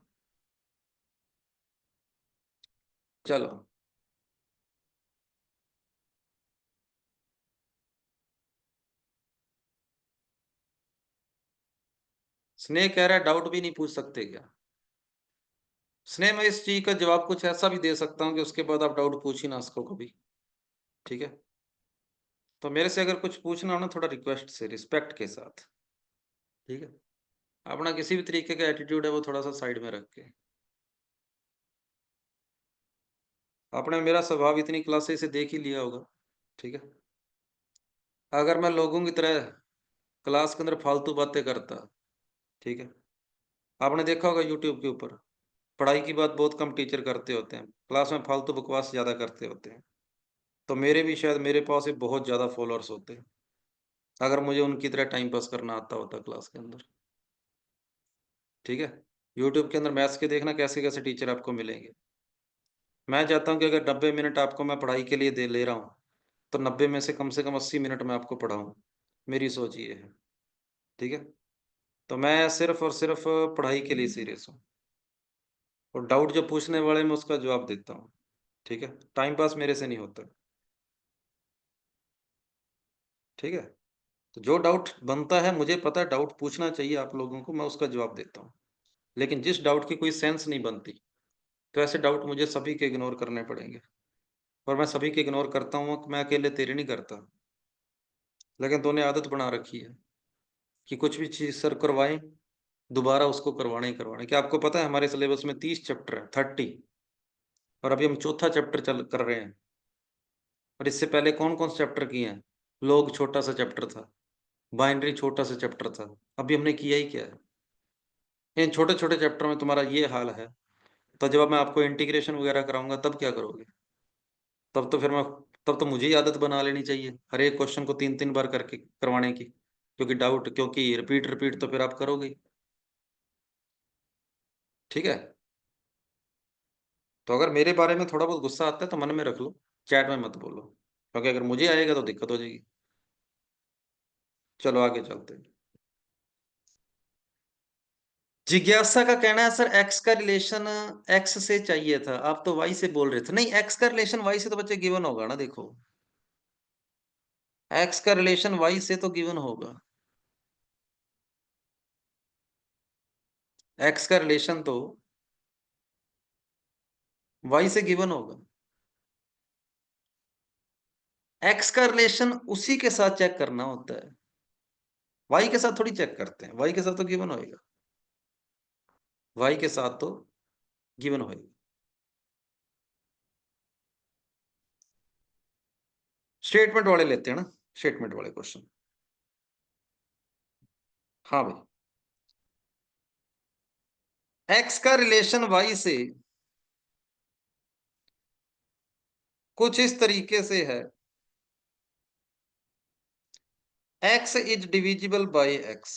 चलो। स्नेह कह रहा है डाउट भी नहीं पूछ सकते क्या? स्नेह, मैं इस चीज का जवाब कुछ ऐसा भी दे सकता हूँ कि उसके बाद आप डाउट पूछ ही ना सको कभी। ठीक है, तो मेरे से अगर कुछ पूछना हो ना, थोड़ा रिक्वेस्ट से, रिस्पेक्ट के साथ। ठीक है, अपना किसी भी तरीके का एटीट्यूड है वो थोड़ा सा साइड में रख के। आपने मेरा स्वभाव इतनी क्लासे से देख ही लिया होगा। ठीक है, अगर मैं लोगों की तरह क्लास के अंदर फालतू बातें करता, ठीक है, आपने देखा होगा यूट्यूब के ऊपर पढ़ाई की बात बहुत कम टीचर करते होते हैं, क्लास में फालतू बकवास ज्यादा करते होते हैं। तो मेरे भी शायद मेरे पास ही बहुत ज्यादा फॉलोअर्स होते हैं, अगर मुझे उनकी तरह टाइम पास करना आता होता क्लास के अंदर। ठीक है, यूट्यूब के अंदर मैथ्स के देखना कैसे कैसे टीचर आपको मिलेंगे। मैं चाहता हूँ कि अगर 90 मिनट आपको मैं पढ़ाई के लिए दे ले रहा हूँ, तो 90 में से कम 80 मिनट मैं आपको पढ़ाऊँ। मेरी सोच ये है। ठीक है, तो मैं सिर्फ और सिर्फ पढ़ाई के लिए सीरियस हूँ, और डाउट जो पूछने वाले मैं उसका जवाब देता हूँ। ठीक है, टाइम पास मेरे से नहीं होता। ठीक है, तो जो डाउट बनता है, मुझे पता है डाउट पूछना चाहिए आप लोगों को, मैं उसका जवाब देता हूँ। लेकिन जिस डाउट की कोई सेंस नहीं बनती, तो ऐसे डाउट मुझे सभी के इग्नोर करने पड़ेंगे। और मैं सभी के इग्नोर करता हूँ, मैं अकेले तेरे नहीं करता। लेकिन तूने आदत बना रखी है कि कुछ भी चीज सर करवाएं, दोबारा उसको करवाना ही करवाना है। क्या आपको पता है हमारे सिलेबस में 30 चैप्टर है, 30, और अभी हम चौथा चैप्टर चल कर रहे हैं। और इससे पहले कौन कौन से चैप्टर किए हैं? लोग छोटा सा चैप्टर था, बाइनरी छोटा सा चैप्टर था, अभी हमने किया ही क्या है? इन छोटे छोटे चैप्टर में तुम्हारा ये हाल है, तो जब मैं आपको इंटीग्रेशन वगैरह कराऊंगा तब क्या करोगे? तब तो फिर मैं तब तो मुझे ही आदत बना लेनी चाहिए हर एक क्वेश्चन को 3 3 बार करके करवाने की, क्योंकि डाउट, क्योंकि रिपीट रिपीट तो फिर आप करोगे ही। ठीक है, तो अगर मेरे बारे में थोड़ा बहुत गुस्सा आता है तो मन में रख लो, चैट में मत बोलो, क्योंकि अगर मुझे आएगा तो दिक्कत हो जाएगी। चलो आगे चलते हैं। जिज्ञासा का कहना है सर एक्स का रिलेशन एक्स से चाहिए था, आप तो वाई से बोल रहे थे। नहीं, एक्स का रिलेशन वाई से तो बच्चे गिवन होगा ना, देखो एक्स का रिलेशन वाई से तो गिवन होगा, एक्स का रिलेशन तो वाई से गिवन होगा। एक्स का रिलेशन उसी के साथ चेक करना होता है, वाई के साथ थोड़ी चेक करते हैं, वाई के साथ तो गिवन होएगा, वाई के साथ तो गिवन होएगा। स्टेटमेंट वाले लेते हैं ना, स्टेटमेंट वाले क्वेश्चन। हाँ भाई, एक्स का रिलेशन वाई से कुछ इस तरीके से है, X is divisible by X,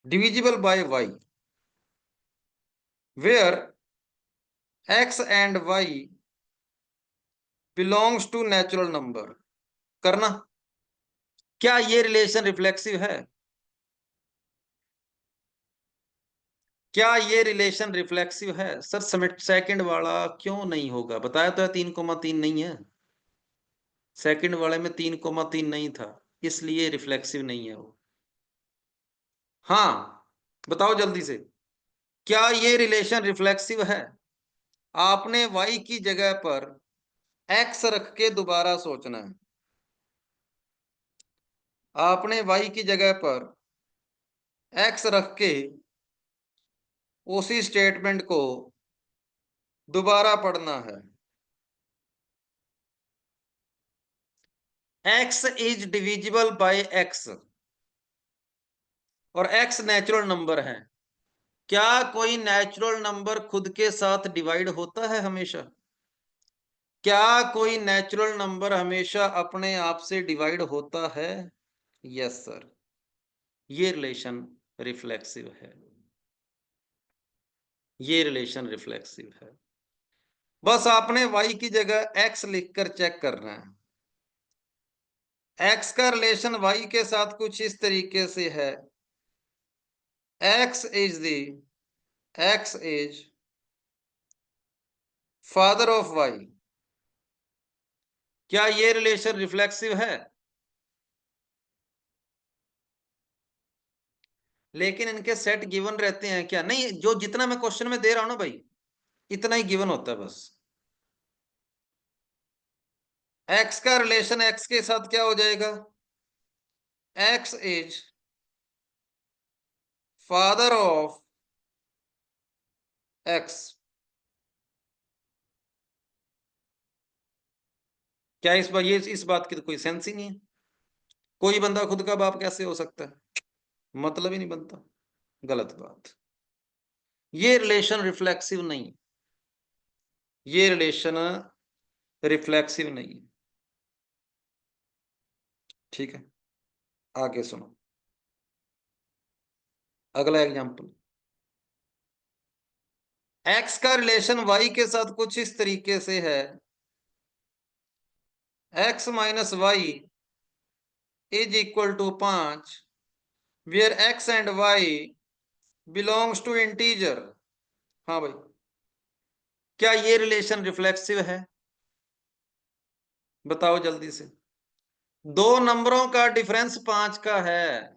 divisible by Y, where X and Y belongs to natural number. करना, क्या ये रिलेशन रिफ्लेक्सिव है? क्या ये रिलेशन रिफ्लेक्सिव है? सर सेकंड वाला क्यों नहीं होगा? बताया तो है 3,3 नहीं है, सेकंड वाले में 3,3 नहीं था, इसलिए रिफ्लेक्सिव नहीं है वो। हाँ, बताओ जल्दी से, क्या ये रिलेशन रिफ्लेक्सिव है? आपने y की जगह पर x रख के दोबारा सोचना है, आपने y की जगह पर x रख के उसी स्टेटमेंट को दोबारा पढ़ना है। x is divisible bye x और x नेचुरल नंबर है। क्या कोई नेचुरल नंबर खुद के साथ डिवाइड होता है हमेशा? क्या कोई नेचुरल नंबर हमेशा अपने आप से डिवाइड होता है? यस सर, ये रिलेशन रिफ्लेक्सिव है, ये रिलेशन रिफ्लेक्सिव है। बस आपने y की जगह x लिखकर चेक करना है। x का रिलेशन y के साथ कुछ इस तरीके से है, x is father of y। क्या ये रिलेशन रिफ्लेक्सिव है? लेकिन इनके सेट गिवन रहते हैं क्या? नहीं, जो जितना मैं क्वेश्चन में दे रहा हूं ना भाई, इतना ही गिवन होता है बस। x का रिलेशन x के साथ क्या हो जाएगा? x is father of x। क्या इस बात की तो कोई सेंस ही नहीं है। कोई बंदा खुद का बाप कैसे हो सकता है? मतलब ही नहीं बनता, गलत बात। ये रिलेशन रिफ्लेक्सिव नहीं, ये रिलेशन रिफ्लेक्सिव नहीं है। ठीक है, आगे सुनो अगला एग्जांपल। x का रिलेशन y के साथ कुछ इस तरीके से है, x minus Y is equal to 5, where x and y belongs to integer. हाँ भाई, क्या ये रिलेशन रिफ्लेक्सिव है? बताओ जल्दी से। दो नंबरों का डिफरेंस 5 का है,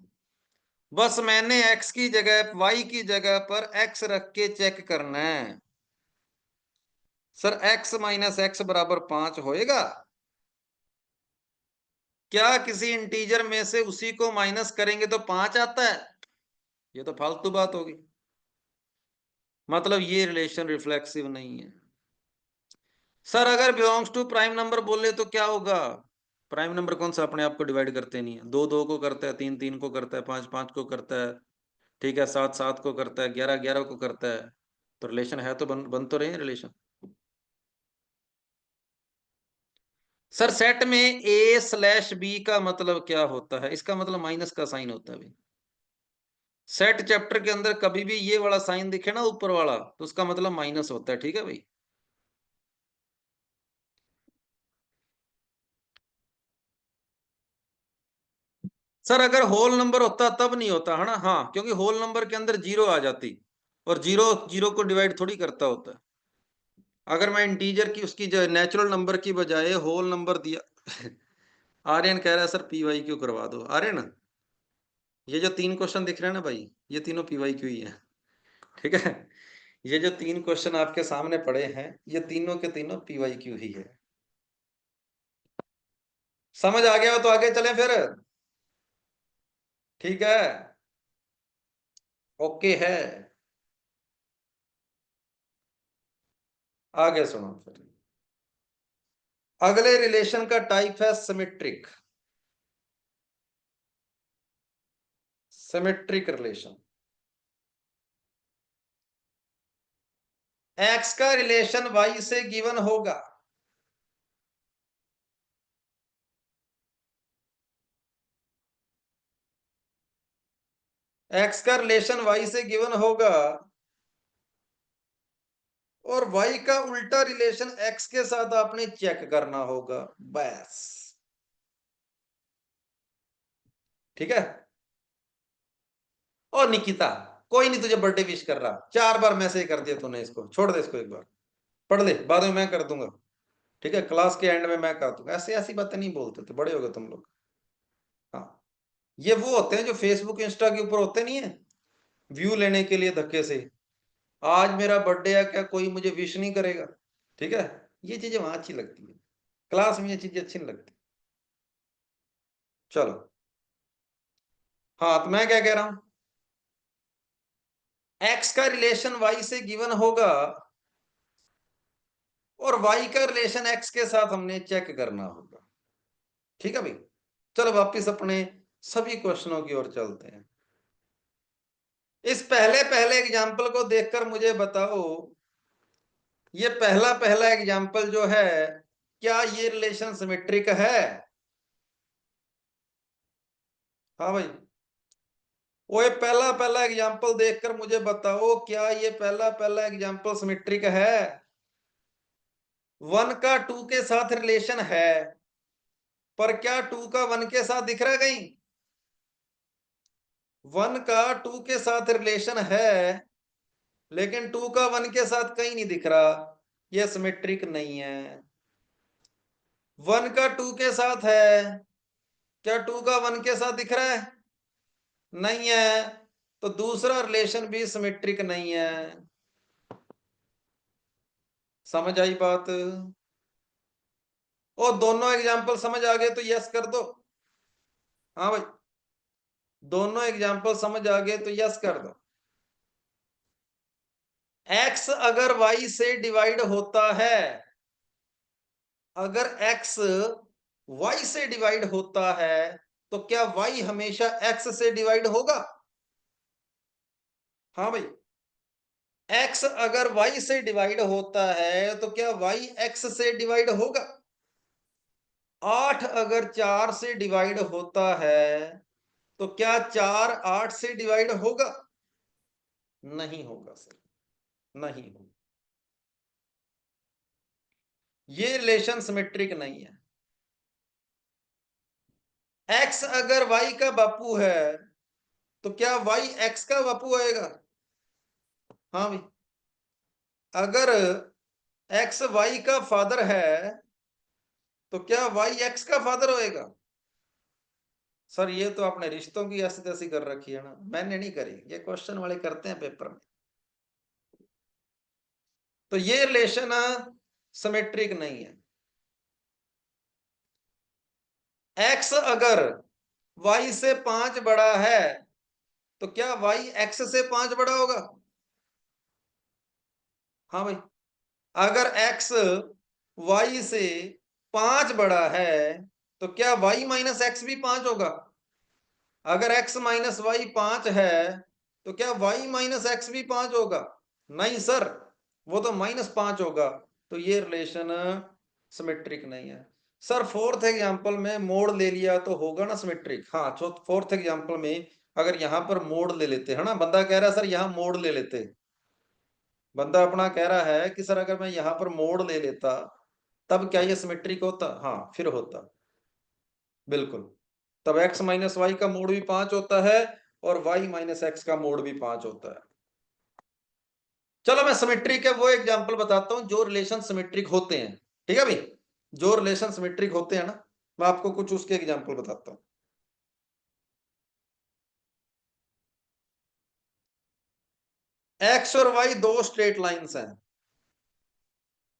बस मैंने x की जगह y की जगह पर x रख के चेक करना है। सर x माइनस एक्स बराबर 5 होएगा? क्या किसी इंटीजर में से उसी को माइनस करेंगे तो 5 आता है? ये तो फालतू बात होगी, मतलब ये रिलेशन रिफ्लेक्सिव नहीं है। सर अगर बिलोंग्स टू प्राइम नंबर बोले तो क्या होगा? प्राइम नंबर कौन सा अपने आप को डिवाइड करते नहीं है? दो दो को करता है, तीन तीन को करता है, पांच पांच को करता है, ठीक है, सात सात को करता है, ग्यारह ग्यारह को करता है। तो रिलेशन है तो बन तो रहे हैं रिलेशन। सर सेट में ए स्लैश बी का मतलब क्या होता है? इसका मतलब माइनस का साइन होता है भाई। सेट चैप्टर के अंदर कभी भी ये वाला साइन दिखे ना ऊपर वाला, तो उसका मतलब माइनस होता है, ठीक है भाई। सर अगर होल नंबर होता तब नहीं होता है ना, हाँ, क्योंकि होल नंबर के अंदर जीरो आ जाती, और जीरो जीरो को डिवाइड थोड़ी करता होता है। अगर मैं इंटीजर की उसकी जो नेचुरल नंबर की बजाय होल नंबर दिया आर्यन कह रहा है सर पी वाई क्यू करवा दो। आर्यन, ये जो 3 क्वेश्चन दिख रहे हैं ना भाई, ये तीनों पी वाई क्यू ही है, ठीक है। ये जो 3 क्वेश्चन आपके सामने पड़े हैं, ये तीनों के तीनों पी वाई क्यू ही है। समझ आ गया हो तो आगे चलें फिर, ठीक है, ओके है। आगे सुनो फिर। अगले रिलेशन का टाइप है सिमेट्रिक। Symmetric relation. एक्स का रिलेशन वाई से गिवन होगा। एक्स का रिलेशन वाई से गिवन होगा, और वाई का उल्टा रिलेशन एक्स के साथ आपने चेक करना होगा, बस, ठीक है। और निकिता, कोई नहीं तुझे बर्थडे विश कर रहा, 4 बार मैसेज कर दिया तूने, इसको छोड़ दे, इसको एक बार पढ़ ले, बाद में मैं कर दूंगा, ठीक है, क्लास के एंड में मैं कर दूंगा। ऐसी ऐसी बातें नहीं बोलते थे, बड़े हो गए तुम लोग। हाँ, ये वो होते हैं जो फेसबुक इंस्टा के ऊपर होते नहीं है, व्यू लेने के लिए धक्के से, आज मेरा बर्थडे है, क्या कोई मुझे विश नहीं करेगा, ठीक है। ये चीजें वहां अच्छी लगती है, क्लास में ये चीजें अच्छी नहीं लगती। चलो, हाँ, तो मैं क्या कह रहा हूं, एक्स का रिलेशन वाई से गिवन होगा, और वाई का रिलेशन एक्स के साथ हमने चेक करना होगा, ठीक है भाई। चलो वापिस अपने सभी क्वेश्चनों की ओर चलते हैं। इस पहले पहले एग्जाम्पल को देखकर मुझे बताओ, ये पहला पहला एग्जाम्पल जो है, क्या ये रिलेशन सिमेट्रिक है? हाँ भाई, वो ये पहला पहला एग्जाम्पल देखकर मुझे बताओ, क्या ये पहला पहला एग्जाम्पल सिमेट्रिक है? 1 का 2 के साथ रिलेशन है, पर क्या 2 का 1 के साथ दिख रहा है कहीं? 1 का 2 के साथ रिलेशन है, लेकिन 2 का 1 के साथ कहीं नहीं दिख रहा, यह सिमेट्रिक नहीं है। 1 का 2 के साथ है, क्या 2 का 1 के साथ दिख रहा है? नहीं है, तो दूसरा रिलेशन भी सिमेट्रिक नहीं है। समझ आई बात? और दोनों एग्जाम्पल समझ आ गए तो यस कर दो। हाँ भाई, दोनों एग्जाम्पल समझ आ गए तो यस कर दो। एक्स अगर वाई से डिवाइड होता है, अगर एक्स वाई से डिवाइड होता है, तो क्या वाई हमेशा एक्स से डिवाइड होगा? हाँ भाई, एक्स अगर वाई से डिवाइड होता है, तो क्या वाई एक्स से डिवाइड होगा? 8 अगर 4 से डिवाइड होता है, तो क्या 4 8 से डिवाइड होगा? नहीं होगा सर, नहीं होगा। ये रिलेशन सिमेट्रिक नहीं है। एक्स अगर वाई का बापू है, तो क्या वाई एक्स का बापू आएगा? हाँ भाई, अगर एक्स वाई का फादर है, तो क्या वाई एक्स का फादर होएगा? सर ये तो आपने रिश्तों की ऐसी तैसी कर रखी है ना, मैंने नहीं करी, ये क्वेश्चन वाले करते हैं पेपर में। तो ये रिलेशन सिमेट्रिक नहीं है। एक्स अगर वाई से 5 बड़ा है, तो क्या वाई एक्स से 5 बड़ा होगा? हाँ भाई, अगर एक्स वाई से 5 बड़ा है, तो क्या वाई माइनस एक्स भी 5 होगा? अगर एक्स माइनस वाई 5 है, तो क्या वाई माइनस एक्स भी 5 होगा? नहीं सर, वो तो -5 होगा। तो ये रिलेशन सिमेट्रिक नहीं है। सर फोर्थ एग्जांपल में मोड ले लिया तो होगा ना सिमेट्रिक। हाँ, तो फोर्थ एग्जांपल में अगर यहां पर मोड ले लेते है ना, बंदा कह रहा है सर यहां मोड ले लेते, बंदा अपना कह रहा है कि सर अगर मैं यहां पर मोड ले लेता तब क्या ये सिमेट्रिक होता? हाँ, फिर होता, बिल्कुल। तब x माइनस वाई का मोड भी 5 होता है और y माइनस एक्स का मोड भी 5 होता है। चलो मैं सिमेट्रिक है वो एग्जांपल बताता हूं जो रिलेशन सिमेट्रिक होते हैं। ठीक है भाई, जो रिलेशन सिमेट्रिक होते हैं ना, मैं आपको कुछ उसके एग्जांपल बताता हूं। एक्स और वाई दो स्ट्रेट लाइंस हैं।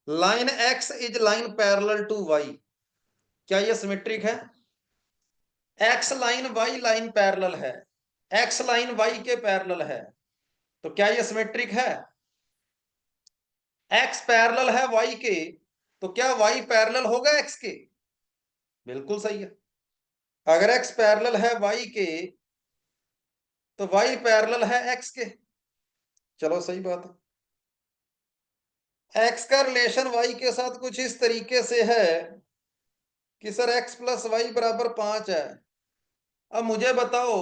Line X is line parallel to Y, क्या ये सिमेट्रिक है? X line Y line parallel है, एक्स लाइन वाई के पैरेलल है, तो क्या ये सिमेट्रिक है? एक्स पैरेलल है वाई के, तो क्या वाई पैरेलल होगा एक्स के? बिल्कुल सही है। अगर एक्स पैरेलल है वाई के तो वाई पैरेलल है एक्स के। चलो सही बात है। एक्स का रिलेशन वाई के साथ कुछ इस तरीके से है कि सर एक्स प्लस वाई बराबर 5 है। अब मुझे बताओ,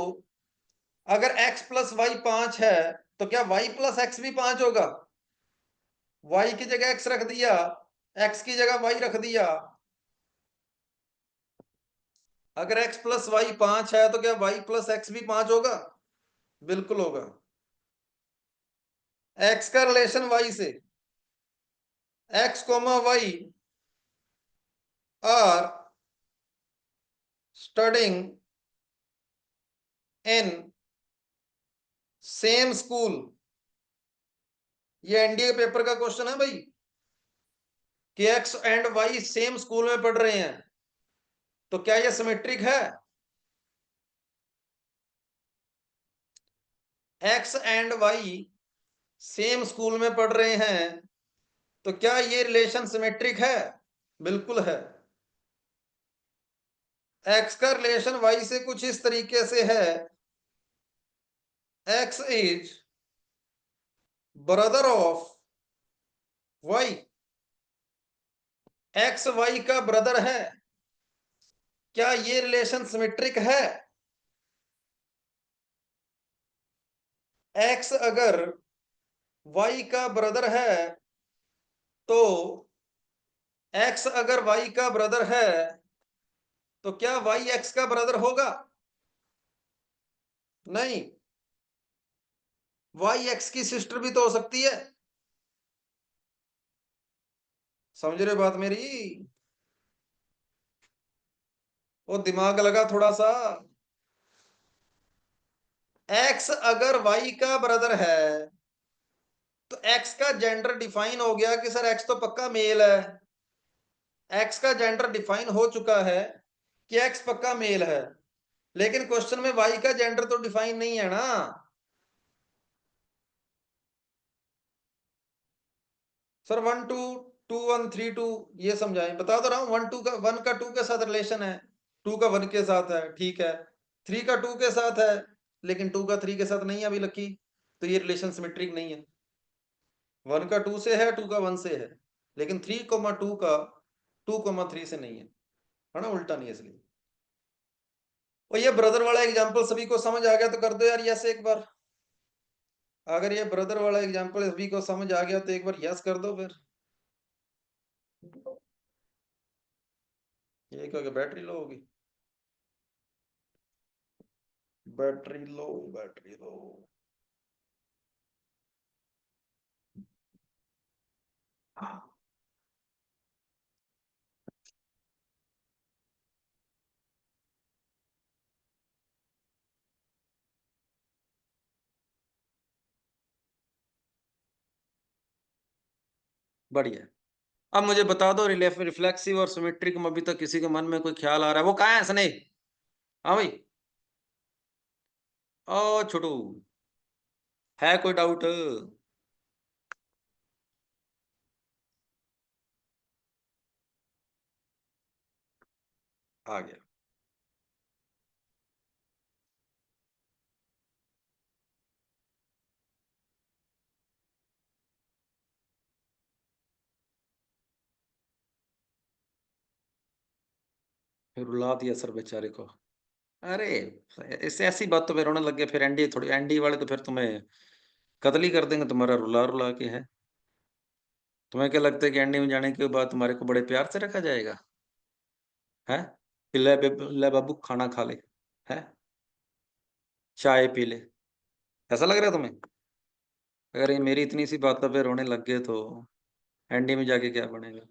अगर x प्लस वाई 5 है तो क्या y प्लस एक्स भी 5 होगा? y की जगह x रख दिया, x की जगह y रख दिया। अगर x प्लस वाई 5 है तो क्या y प्लस एक्स भी 5 होगा? बिल्कुल होगा। x का रिलेशन y से, x comma Y are studying in same school, ये एनडीए पेपर का क्वेश्चन है भाई, कि x and y same school में पढ़ रहे हैं, तो क्या ये सिमेट्रिक है? x and y same school में पढ़ रहे हैं तो क्या ये रिलेशन सिमेट्रिक है? बिल्कुल है। x का रिलेशन y से कुछ इस तरीके से है, x is brother of y, x y का ब्रदर है, क्या ये रिलेशन सिमेट्रिक है? x अगर y का ब्रदर है तो x अगर y का ब्रदर है तो क्या y x का ब्रदर होगा? नहीं, y x की सिस्टर भी तो हो सकती है। समझ रहे हो बात मेरी? वो दिमाग लगा थोड़ा सा। x अगर y का ब्रदर है तो x का जेंडर डिफाइन हो गया कि सर x तो पक्का मेल है, x का जेंडर डिफाइन हो चुका है कि x पक्का मेल है। लेकिन क्वेश्चन में y का जेंडर तो डिफाइन नहीं है ना। सर 1 2 2 1 3 2 ये समझाएं, बता तो रहा हूं। 1 2 का 1 का 2 के साथ रिलेशन है, 2 का 1 के साथ है, ठीक है। 3 का 2 के साथ है लेकिन 2 का 3 के साथ नहीं है अभी लकी, तो ये रिलेशन सिमेट्रिक नहीं है। 1 का 2 से है, 2 का 1 से है, लेकिन 3 2 का 2 3 से नहीं है ना, उल्टा नहीं है इसलिए। और ये ब्रदर वाला एग्जांपल सभी को समझ आ गया तो कर दो यार यस एक बार। अगर ये ब्रदर वाला एग्जांपल सभी को समझ आ गया तो एक बार यस कर दो फिर। ये क्या बैटरी लो होगी? Battery low, battery low. बढ़िया। अब मुझे बता दो, रिफ्लेक्सिव और सिमेट्रिक में अभी तक किसी के मन में कोई ख्याल आ रहा है? वो कहाँ है स्नेह? हाँ भाई। ओ छोटू, है कोई डाउट? आ गया। रुला दिया सर बेचारे को। अरे ऐसे ऐसी बात तो फिर रोने लग गए, फिर एनडीए थोड़ी, एनडीए वाले तो फिर तुम्हें कत्ल ही कर देंगे तुम्हारा रुला रुला के। है तुम्हें क्या लगता है कि एनडीए में जाने के बाद तुम्हारे को बड़े प्यार से रखा जाएगा? है कि ले बाबू खाना खा ले, है चाय पी ले, ऐसा लग रहा है तुम्हें? अगर ये मेरी इतनी सी बात पे रोने लग गए तो एनडीए में जाके क्या बनेगा?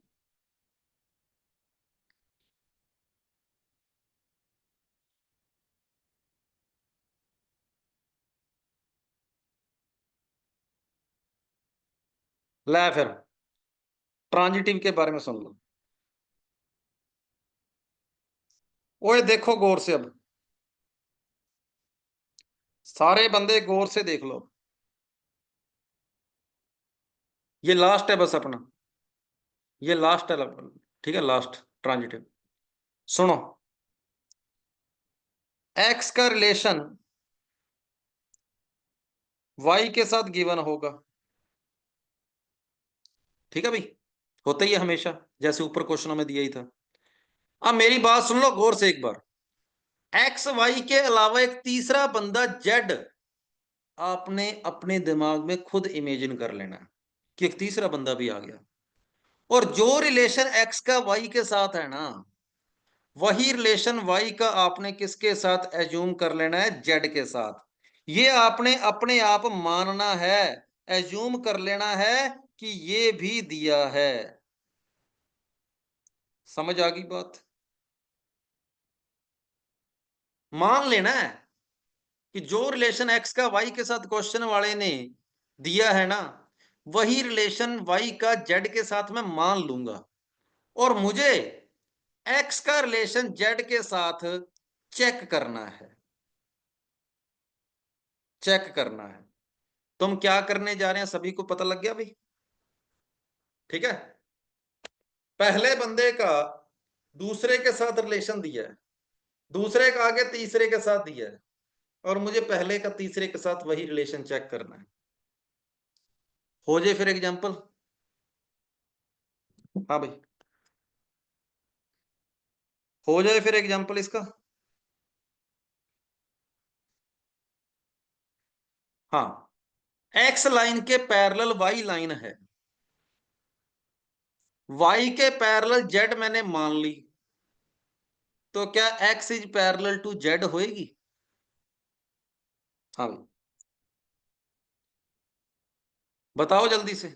ला फिर ट्रांजिटिव के बारे में सुन लो। ओए देखो गौर से, अब सारे बंदे गौर से देख लो। ये लास्ट है बस अपना, ये लास्ट है, ठीक है, लास्ट ट्रांजिटिव। सुनो, एक्स का रिलेशन वाई के साथ गिवन होगा, ठीक है भाई, होता ही है हमेशा, जैसे ऊपर क्वेश्चनों में दिया ही था। अब मेरी बात सुन लो गौर से एक बार। एक्स वाई के अलावा एक तीसरा बंदा जेड आपने अपने दिमाग में खुद इमेजिन कर लेना है कि एक तीसरा बंदा भी आ गया, और जो रिलेशन एक्स का वाई के साथ है ना, वही रिलेशन वाई का आपने किसके साथ एज्यूम कर लेना है? जेड के साथ। ये आपने अपने आप मानना है, एज्यूम कर लेना है कि ये भी दिया है। समझ आ गई बात? मान लेना है कि जो रिलेशन एक्स का वाई के साथ क्वेश्चन वाले ने दिया है ना, वही रिलेशन वाई का जेड के साथ मैं मान लूंगा, और मुझे एक्स का रिलेशन जेड के साथ चेक करना है, चेक करना है। तुम क्या करने जा रहे हैं सभी को पता लग गया भाई? ठीक है, पहले बंदे का दूसरे के साथ रिलेशन दिया है, दूसरे का आगे तीसरे के साथ दिया है, और मुझे पहले का तीसरे के साथ वही रिलेशन चेक करना है। हो जाए फिर एग्जांपल। हाँ भाई, हो जाए फिर एग्जांपल इसका। हाँ, एक्स लाइन के पैरेलल वाई लाइन है, वाई के पैरेलल जेड मैंने मान ली, तो क्या X is parallel to Z होएगी? हाँ भाई, बताओ जल्दी से।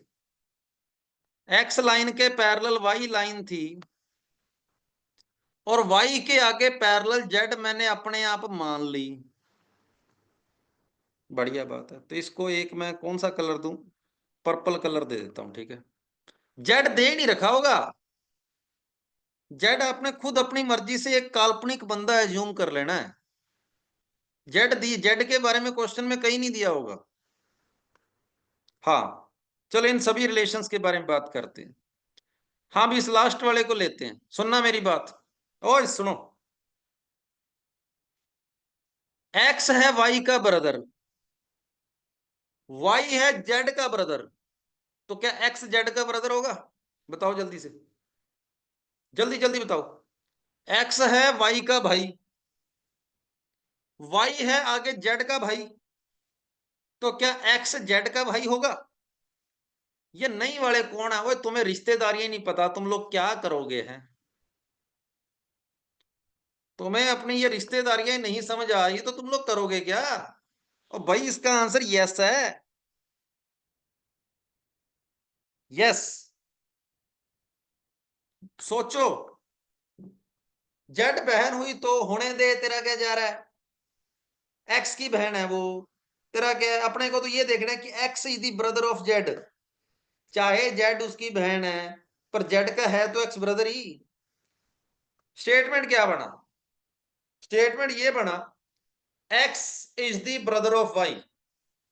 एक्स लाइन के पैरेलल वाई लाइन थी, और वाई के आगे पैरेलल जेड मैंने अपने आप मान ली। बढ़िया बात है, तो इसको एक मैं कौन सा कलर दूं? पर्पल कलर दे देता हूं, ठीक है। जेड दे नहीं रखा होगा, जेड आपने खुद अपनी मर्जी से एक काल्पनिक बंदा एज्यूम कर लेना है। जेड दी, जेड के बारे में क्वेश्चन में कहीं नहीं दिया होगा। हाँ, चलो इन सभी रिलेशंस के बारे में बात करते हैं। हाँ भी, इस लास्ट वाले को लेते हैं, सुनना मेरी बात। और सुनो, एक्स है वाई का ब्रदर, वाई है जेड का ब्रदर, तो क्या एक्स जेड का ब्रदर होगा? बताओ जल्दी से, जल्दी जल्दी बताओ। एक्स है वाई का भाई, वाई है आगे जेड का भाई, तो क्या एक्स जेड का भाई होगा? ये नहीं वाले कौन है? वो तुम्हें रिश्तेदारी नहीं पता, तुम लोग क्या करोगे हैं? तुम्हें अपनी ये रिश्तेदारियां नहीं समझ आ रही तो तुम लोग करोगे क्या? और भाई इसका आंसर यस है, यस। सोचो, जेड बहन हुई तो होने दे, तेरा क्या जा रहा है? एक्स की बहन है वो, तेरा क्या है? अपने को तो ये देखना है कि X is the brother of Z, चाहे जेड उसकी बहन है, पर जेड का है तो एक्स ब्रदर ही। स्टेटमेंट क्या बना? स्टेटमेंट ये बना, X is the brother of Y.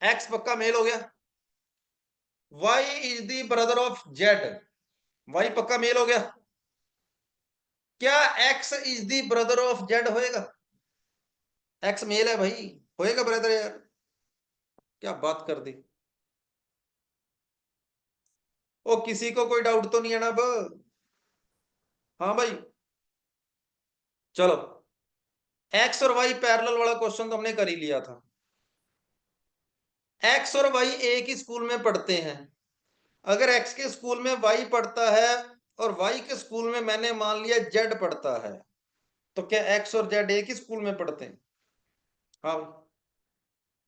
X पक्का मेल हो गया। Y is the brother of Z, Y पक्का मेल हो गया। क्या X is the brother of Z होएगा? एक्स मेल है भाई, होएगा ब्रदर यार। क्या बात कर दी? ओ किसी को कोई डाउट तो नहीं है ना अब? हाँ भाई, चलो, एक्स और वाई पैरेलल वाला क्वेश्चन तो हमने कर ही लिया था। एक्स और वाई एक ही स्कूल में पढ़ते हैं। अगर एक्स के स्कूल में वाई पढ़ता है और वाई के स्कूल में मैंने मान लिया जेड पढ़ता है, तो क्या एक्स और जेड एक ही स्कूल में पढ़ते हैं? हाँ,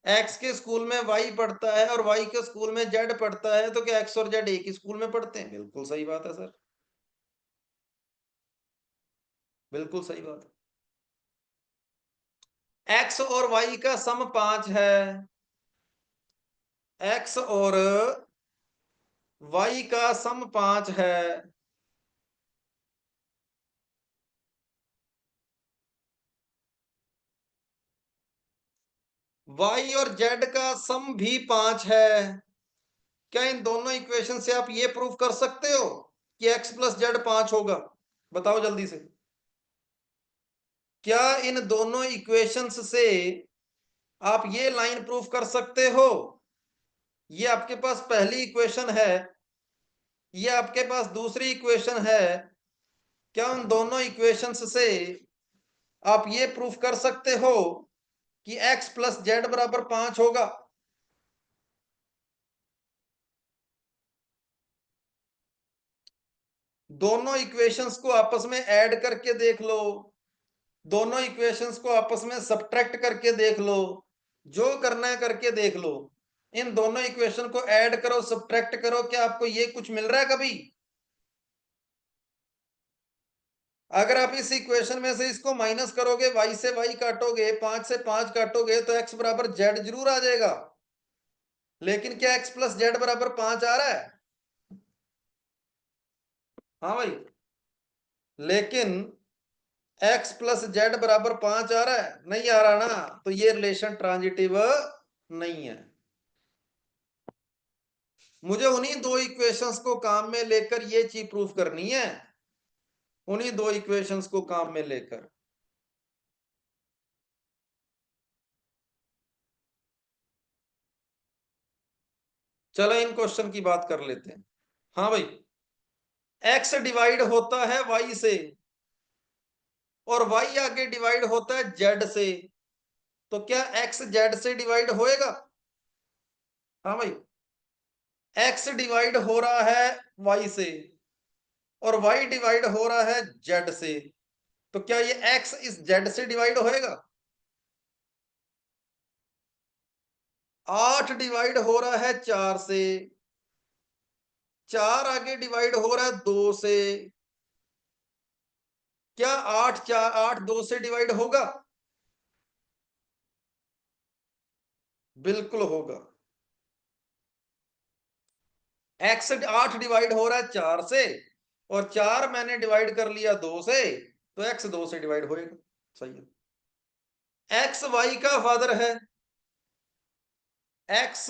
एक्स के स्कूल में वाई पढ़ता है और वाई के स्कूल में जेड पढ़ता है, तो क्या एक्स और जेड एक ही स्कूल में पढ़ते हैं? बिल्कुल सही बात है सर, बिल्कुल सही बात है। एक्स और वाई का सम 5 है। एक्स और वाई का सम 5 है। वाई और जेड का सम भी 5 है। क्या इन दोनों इक्वेशन से आप ये प्रूव कर सकते हो कि एक्स प्लस जेड 5 होगा? बताओ जल्दी से। क्या इन दोनों इक्वेशंस से आप ये लाइन प्रूफ कर सकते हो? ये आपके पास पहली इक्वेशन है, ये आपके पास दूसरी इक्वेशन है। क्या उन दोनों इक्वेशंस से आप ये प्रूफ कर सकते हो कि x प्लस जेड बराबर 5 होगा? दोनों इक्वेशंस को आपस में ऐड करके देख लो, दोनों इक्वेशंस को आपस में सब्ट्रैक्ट करके देख लो, जो करना है करके देख लो। इन दोनों इक्वेशन को ऐड करो, सब्ट्रैक्ट करो, क्या आपको ये कुछ मिल रहा है कभी? अगर आप इस इक्वेशन में से इसको माइनस करोगे, y से y काटोगे, 5 से 5 काटोगे, तो x बराबर z जरूर आ जाएगा। लेकिन क्या x प्लस जेड बराबर 5 आ रहा है? हाँ भाई, लेकिन x प्लस जेड बराबर 5 आ रहा है? नहीं आ रहा ना, तो ये रिलेशन ट्रांजिटिव नहीं है। मुझे उन्हीं दो इक्वेशंस को काम में लेकर ये चीज प्रूफ करनी है, उन्हीं दो इक्वेशंस को काम में लेकर। चलो इन क्वेश्चन की बात कर लेते हैं। हाँ भाई, x डिवाइड होता है y से और y आगे डिवाइड होता है z से, तो क्या x z से डिवाइड होएगा? हाँ भाई, x डिवाइड हो रहा है y से और y डिवाइड हो रहा है z से, तो क्या ये x इस z से डिवाइड होएगा? 8 डिवाइड हो रहा है 4 से, 4 आगे डिवाइड हो रहा है 2 से, क्या 8 2 से डिवाइड होगा? बिल्कुल होगा। x 8 डिवाइड हो रहा है 4 से और 4 मैंने डिवाइड कर लिया 2 से, तो x 2 से डिवाइड होएगा। सही है। x y का फादर है, x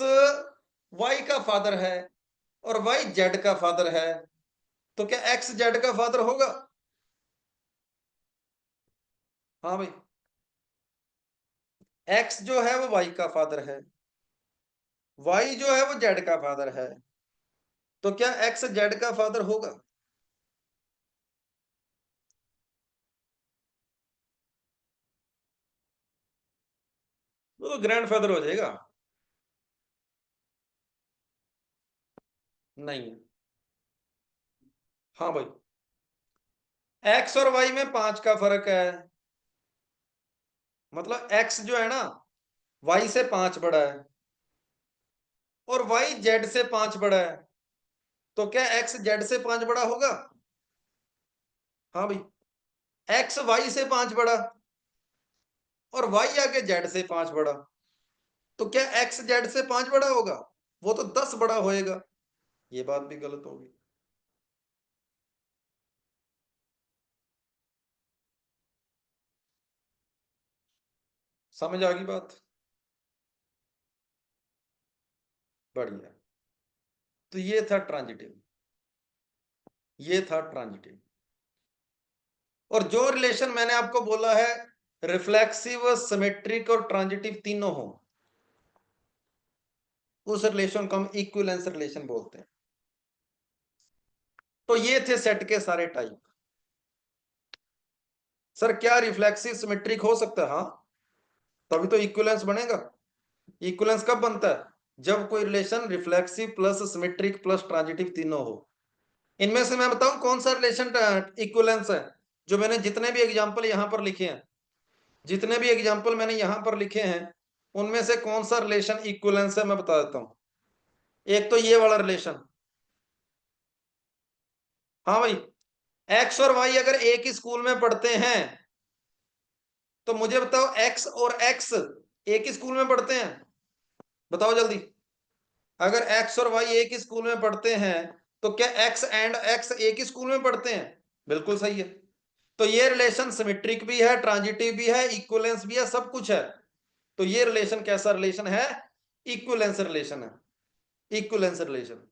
y का फादर है और y z का फादर है, तो क्या x z का फादर होगा? हाँ भाई, x जो है वो y का फादर है, y जो है वो z का फादर है, तो क्या x z का फादर होगा? वो तो ग्रैंड फादर हो जाएगा। नहीं। हाँ भाई, x और y में 5 का फर्क है, मतलब x जो है ना y से 5 बड़ा है और y z से 5 बड़ा है, तो क्या x z से 5 बड़ा होगा? हाँ भाई, x y से 5 बड़ा और y आगे z से 5 बड़ा, तो क्या x z से 5 बड़ा होगा? वो तो 10 बड़ा होएगा। ये बात भी गलत होगी। समझ आ गई बात? बढ़िया। तो ये था ट्रांजिटिव, ये था ट्रांजिटिव। और जो रिलेशन मैंने आपको बोला है रिफ्लेक्सिव, सिमेट्रिक और ट्रांजिटिव तीनों हो, उस रिलेशन को हम इक्विवेलेंस रिलेशन बोलते हैं। तो ये थे सेट के सारे टाइप। सर क्या रिफ्लेक्सिव सिमेट्रिक हो सकता है? हाँ, तभी तो इक्विवेलेंस बनेगा। इक्विवेलेंस कब बनता है? जब कोई relation reflexive plus symmetric plus transitive तीनों हो। इनमें से मैं बताऊं कौन सा रिलेशन इक्विवेलेंस है? जो मैंने जितने भी एग्जांपल यहां पर लिखे हैं, जितने भी एग्जांपल मैंने यहां पर लिखे हैं, उनमें से कौन सा रिलेशन इक्विवेलेंस है मैं बता देता हूं। एक तो ये वाला रिलेशन, हाँ भाई, एक्स और वाई अगर एक ही स्कूल में पढ़ते हैं तो मुझे बताओ एक्स और एक्स एक ही स्कूल में पढ़ते हैं? बताओ जल्दी। अगर एक्स और वाई एक ही स्कूल में पढ़ते हैं तो क्या एक्स एंड एक्स एक ही स्कूल में पढ़ते हैं? बिल्कुल सही है। तो ये रिलेशन सिमेट्रिक भी है, ट्रांजिटिव भी है, इक्विवेलेंस भी है, सब कुछ है। तो ये रिलेशन कैसा रिलेशन है? इक्विवेलेंस रिलेशन है। Equivalence relation.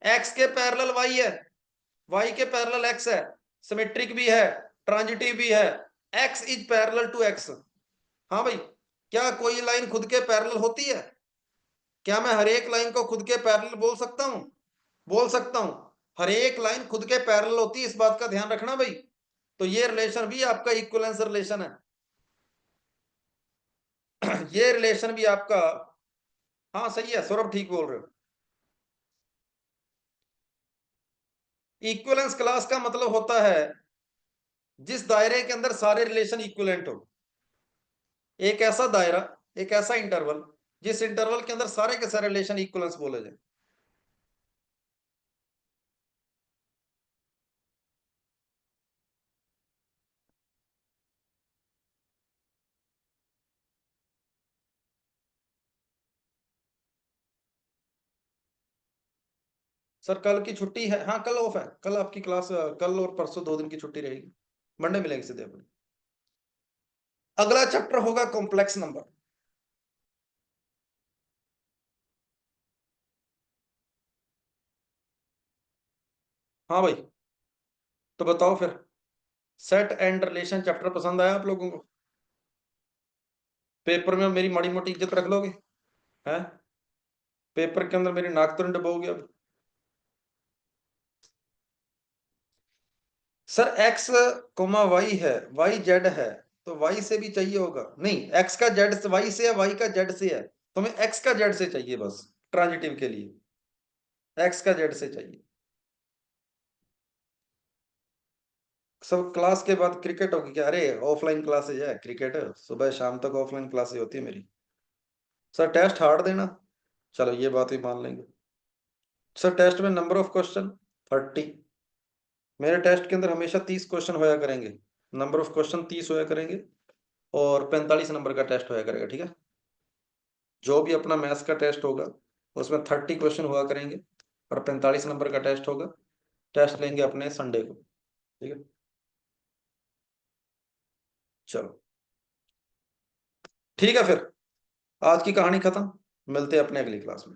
एक्स के पैरेलल वाई है, वाई के पैरेलल एक्स है, सिमेट्रिक भी है, ट्रांजिटिव भी है, X is parallel to X. हाँ भाई, क्या कोई लाइन खुद के पैरेलल होती है? क्या मैं हर एक लाइन को खुद के पैरेलल बोल सकता हूं? बोल सकता हूं। हर एक लाइन खुद के पैरेलल होती है, इस बात का ध्यान रखना भाई। तो ये रिलेशन भी आपका इक्विवेलेंस रिलेशन है। ये रिलेशन भी आपका, हाँ सही है सौरभ, ठीक बोल रहे हो। इक्विवेलेंस क्लास का मतलब होता है जिस दायरे के अंदर सारे रिलेशन इक्विवेलेंट हो। एक ऐसा दायरा, एक ऐसा इंटरवल जिस इंटरवल के अंदर सारे के सारे रिलेशन इक्विवेलेंस बोले जाए। सर कल की छुट्टी है, हाँ कल ऑफ है, कल आपकी क्लास, कल और परसों 2 दिन की छुट्टी रहेगी। मंडे मिलेगी सीधे अपनी। अगला चैप्टर होगा कॉम्प्लेक्स नंबर। हाँ भाई, तो बताओ फिर, सेट एंड रिलेशन चैप्टर पसंद आया आप लोगों को? पेपर में मेरी माड़ी मोटी इज्जत रख लोगे? हैं? पेपर के अंदर मेरी नाक तो नहीं डुबोगे अब? सर एक्स कोमा वाई है, वाई जेड है, तो वाई से भी चाहिए होगा? नहीं, एक्स का जेड से, वाई से है, वाई का जेड से है, तो हमें एक्स का जेड से चाहिए बस, ट्रांजिटिव के लिए एक्स का जेड से चाहिए। सब क्लास के बाद क्रिकेट होगी क्या? अरे ऑफलाइन क्लासेज है, क्रिकेट सुबह शाम तक ऑफलाइन क्लासेज होती है मेरी। सर टेस्ट हार्ड देना, चलो ये बात भी मान लेंगे। सर टेस्ट में नंबर ऑफ क्वेश्चन 30। मेरे टेस्ट के अंदर हमेशा 30 क्वेश्चन होया करेंगे, नंबर ऑफ क्वेश्चन 30 होया करेंगे, और 45 नंबर का टेस्ट होया करेगा, ठीक है? जो भी अपना मैथ्स का टेस्ट होगा उसमें 30 क्वेश्चन हुआ करेंगे और 45 नंबर का टेस्ट होगा। टेस्ट लेंगे अपने संडे को, ठीक है? चलो ठीक है फिर, आज की कहानी खत्म, मिलते हैं अपने अगली क्लास में।